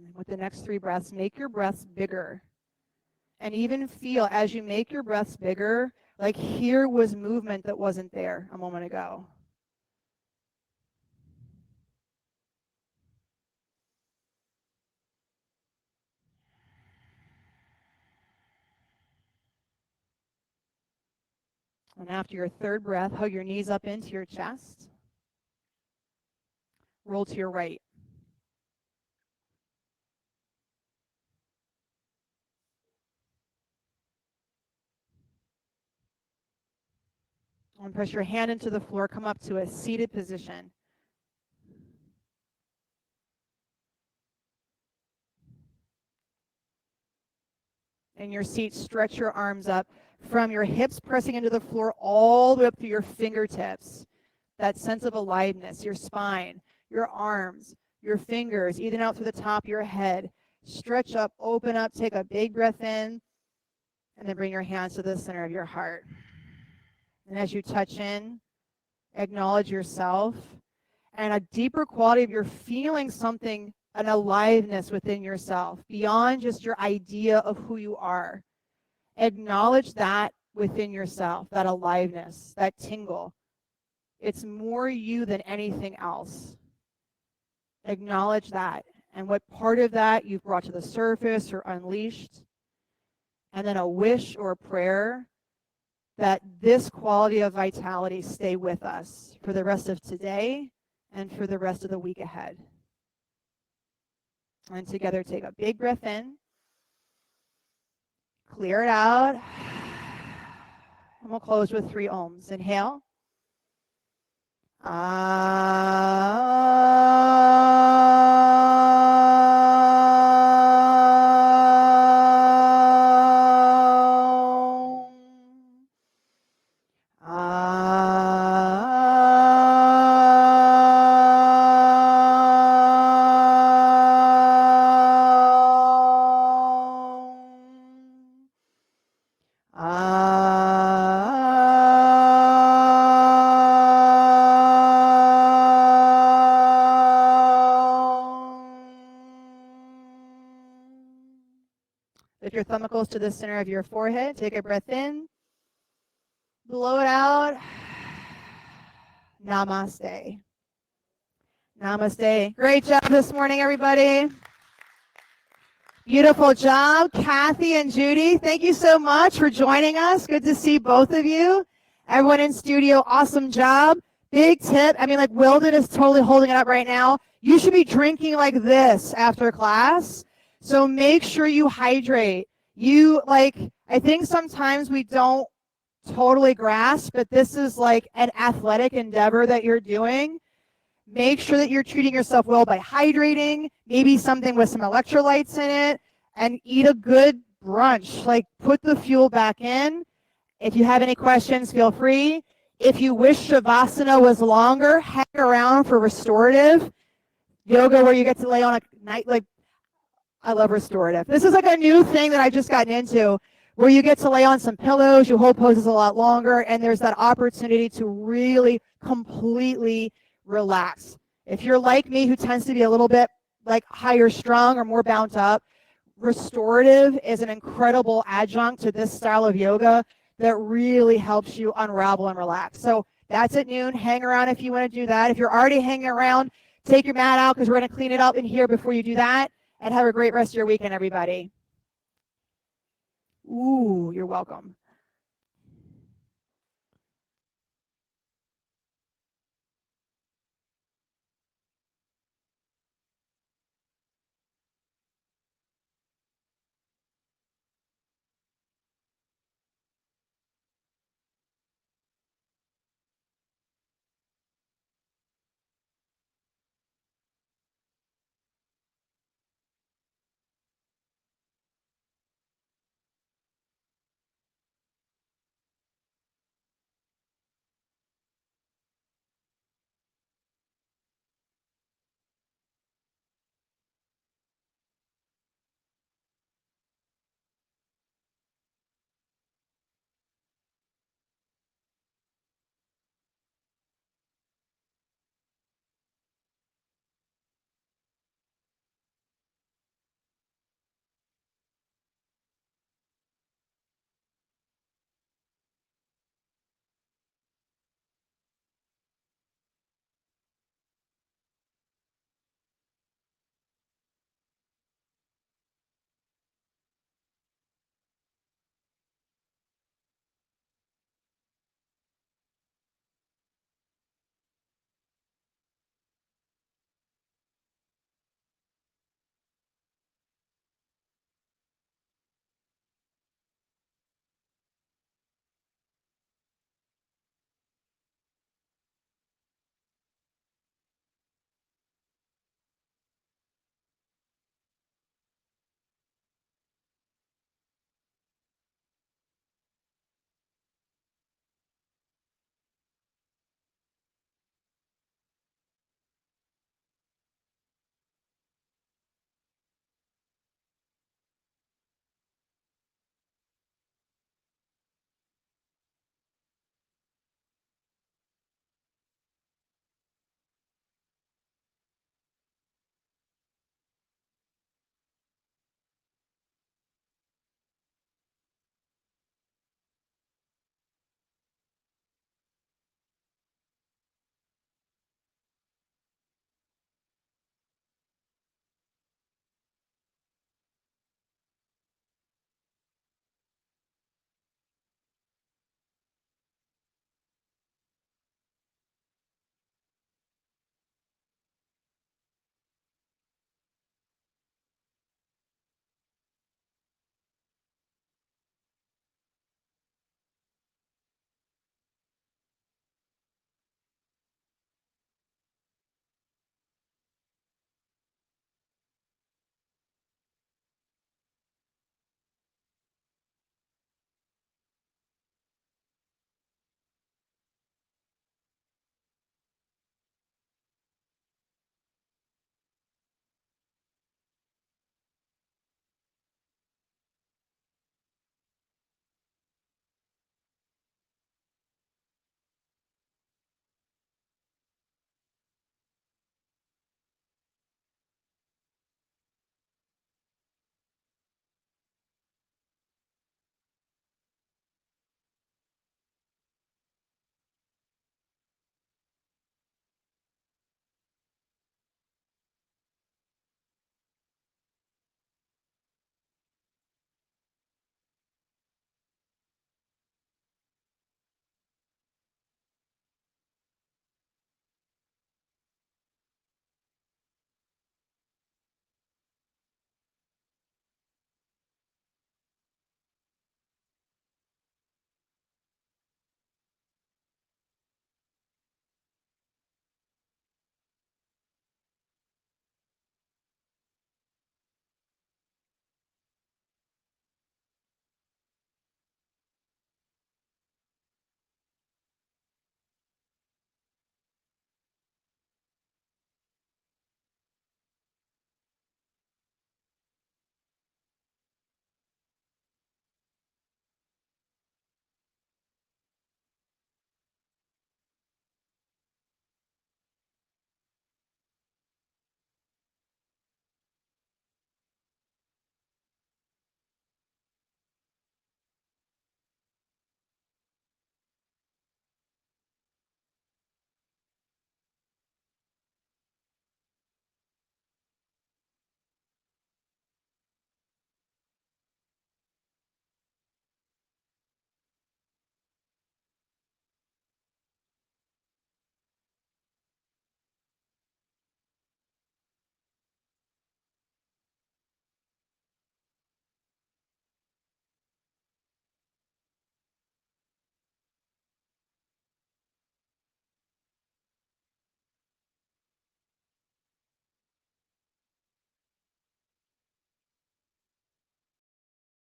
And with the next 3 breaths, make your breaths bigger. And even feel as you make your breaths bigger, like here was movement that wasn't there a moment ago. And after your 3rd breath, hug your knees up into your chest. Roll to your right. And press your hand into the floor. Come up to a seated position. In your seat, stretch your arms up from your hips pressing into the floor all the way up to your fingertips. That sense of aliveness, your spine, your arms, your fingers, even out through the top of your head. Stretch up, open up, take a big breath in, and then bring your hands to the center of your heart. And as you touch in, acknowledge yourself and a deeper quality of your feeling something, an aliveness within yourself, beyond just your idea of who you are. Acknowledge that within yourself, that aliveness, that tingle. It's more you than anything else. Acknowledge that. And what part of that you've brought to the surface or unleashed. And then a wish or a prayer that this quality of vitality stay with us for the rest of today and for the rest of the week ahead. And together, take a big breath in. Clear it out. And we'll close with 3 ohms. Inhale. Lift your thumb close to the center of your forehead. Take a breath in. Blow it out. Namaste. Namaste. Great job this morning, everybody. Beautiful job, Kathy and Judy. Thank you so much for joining us. Good to see both of you. Everyone in studio, awesome job. Big tip. I mean, like Wilden is totally holding it up right now. You should be drinking like this after class. So make sure you hydrate. I think sometimes we don't totally grasp, but this is like an athletic endeavor that you're doing. Make sure that you're treating yourself well by hydrating, maybe something with some electrolytes in it, and eat a good brunch. Like, put the fuel back in. If you have any questions, feel free. If you wish Shavasana was longer, hang around for restorative yoga where you get to lay on a night. Like, I love restorative. This is like a new thing that I've just gotten into, where you get to lay on some pillows, you hold poses a lot longer, and there's that opportunity to really completely relax. If you're like me, who tends to be a little bit like higher strung or more bound up, restorative is an incredible adjunct to this style of yoga that really helps you unravel and relax. So that's at noon. Hang around if you want to do that. If you're already hanging around, take your mat out because we're going to clean it up in here before you do that. And have a great rest of your weekend, everybody. Ooh, you're welcome.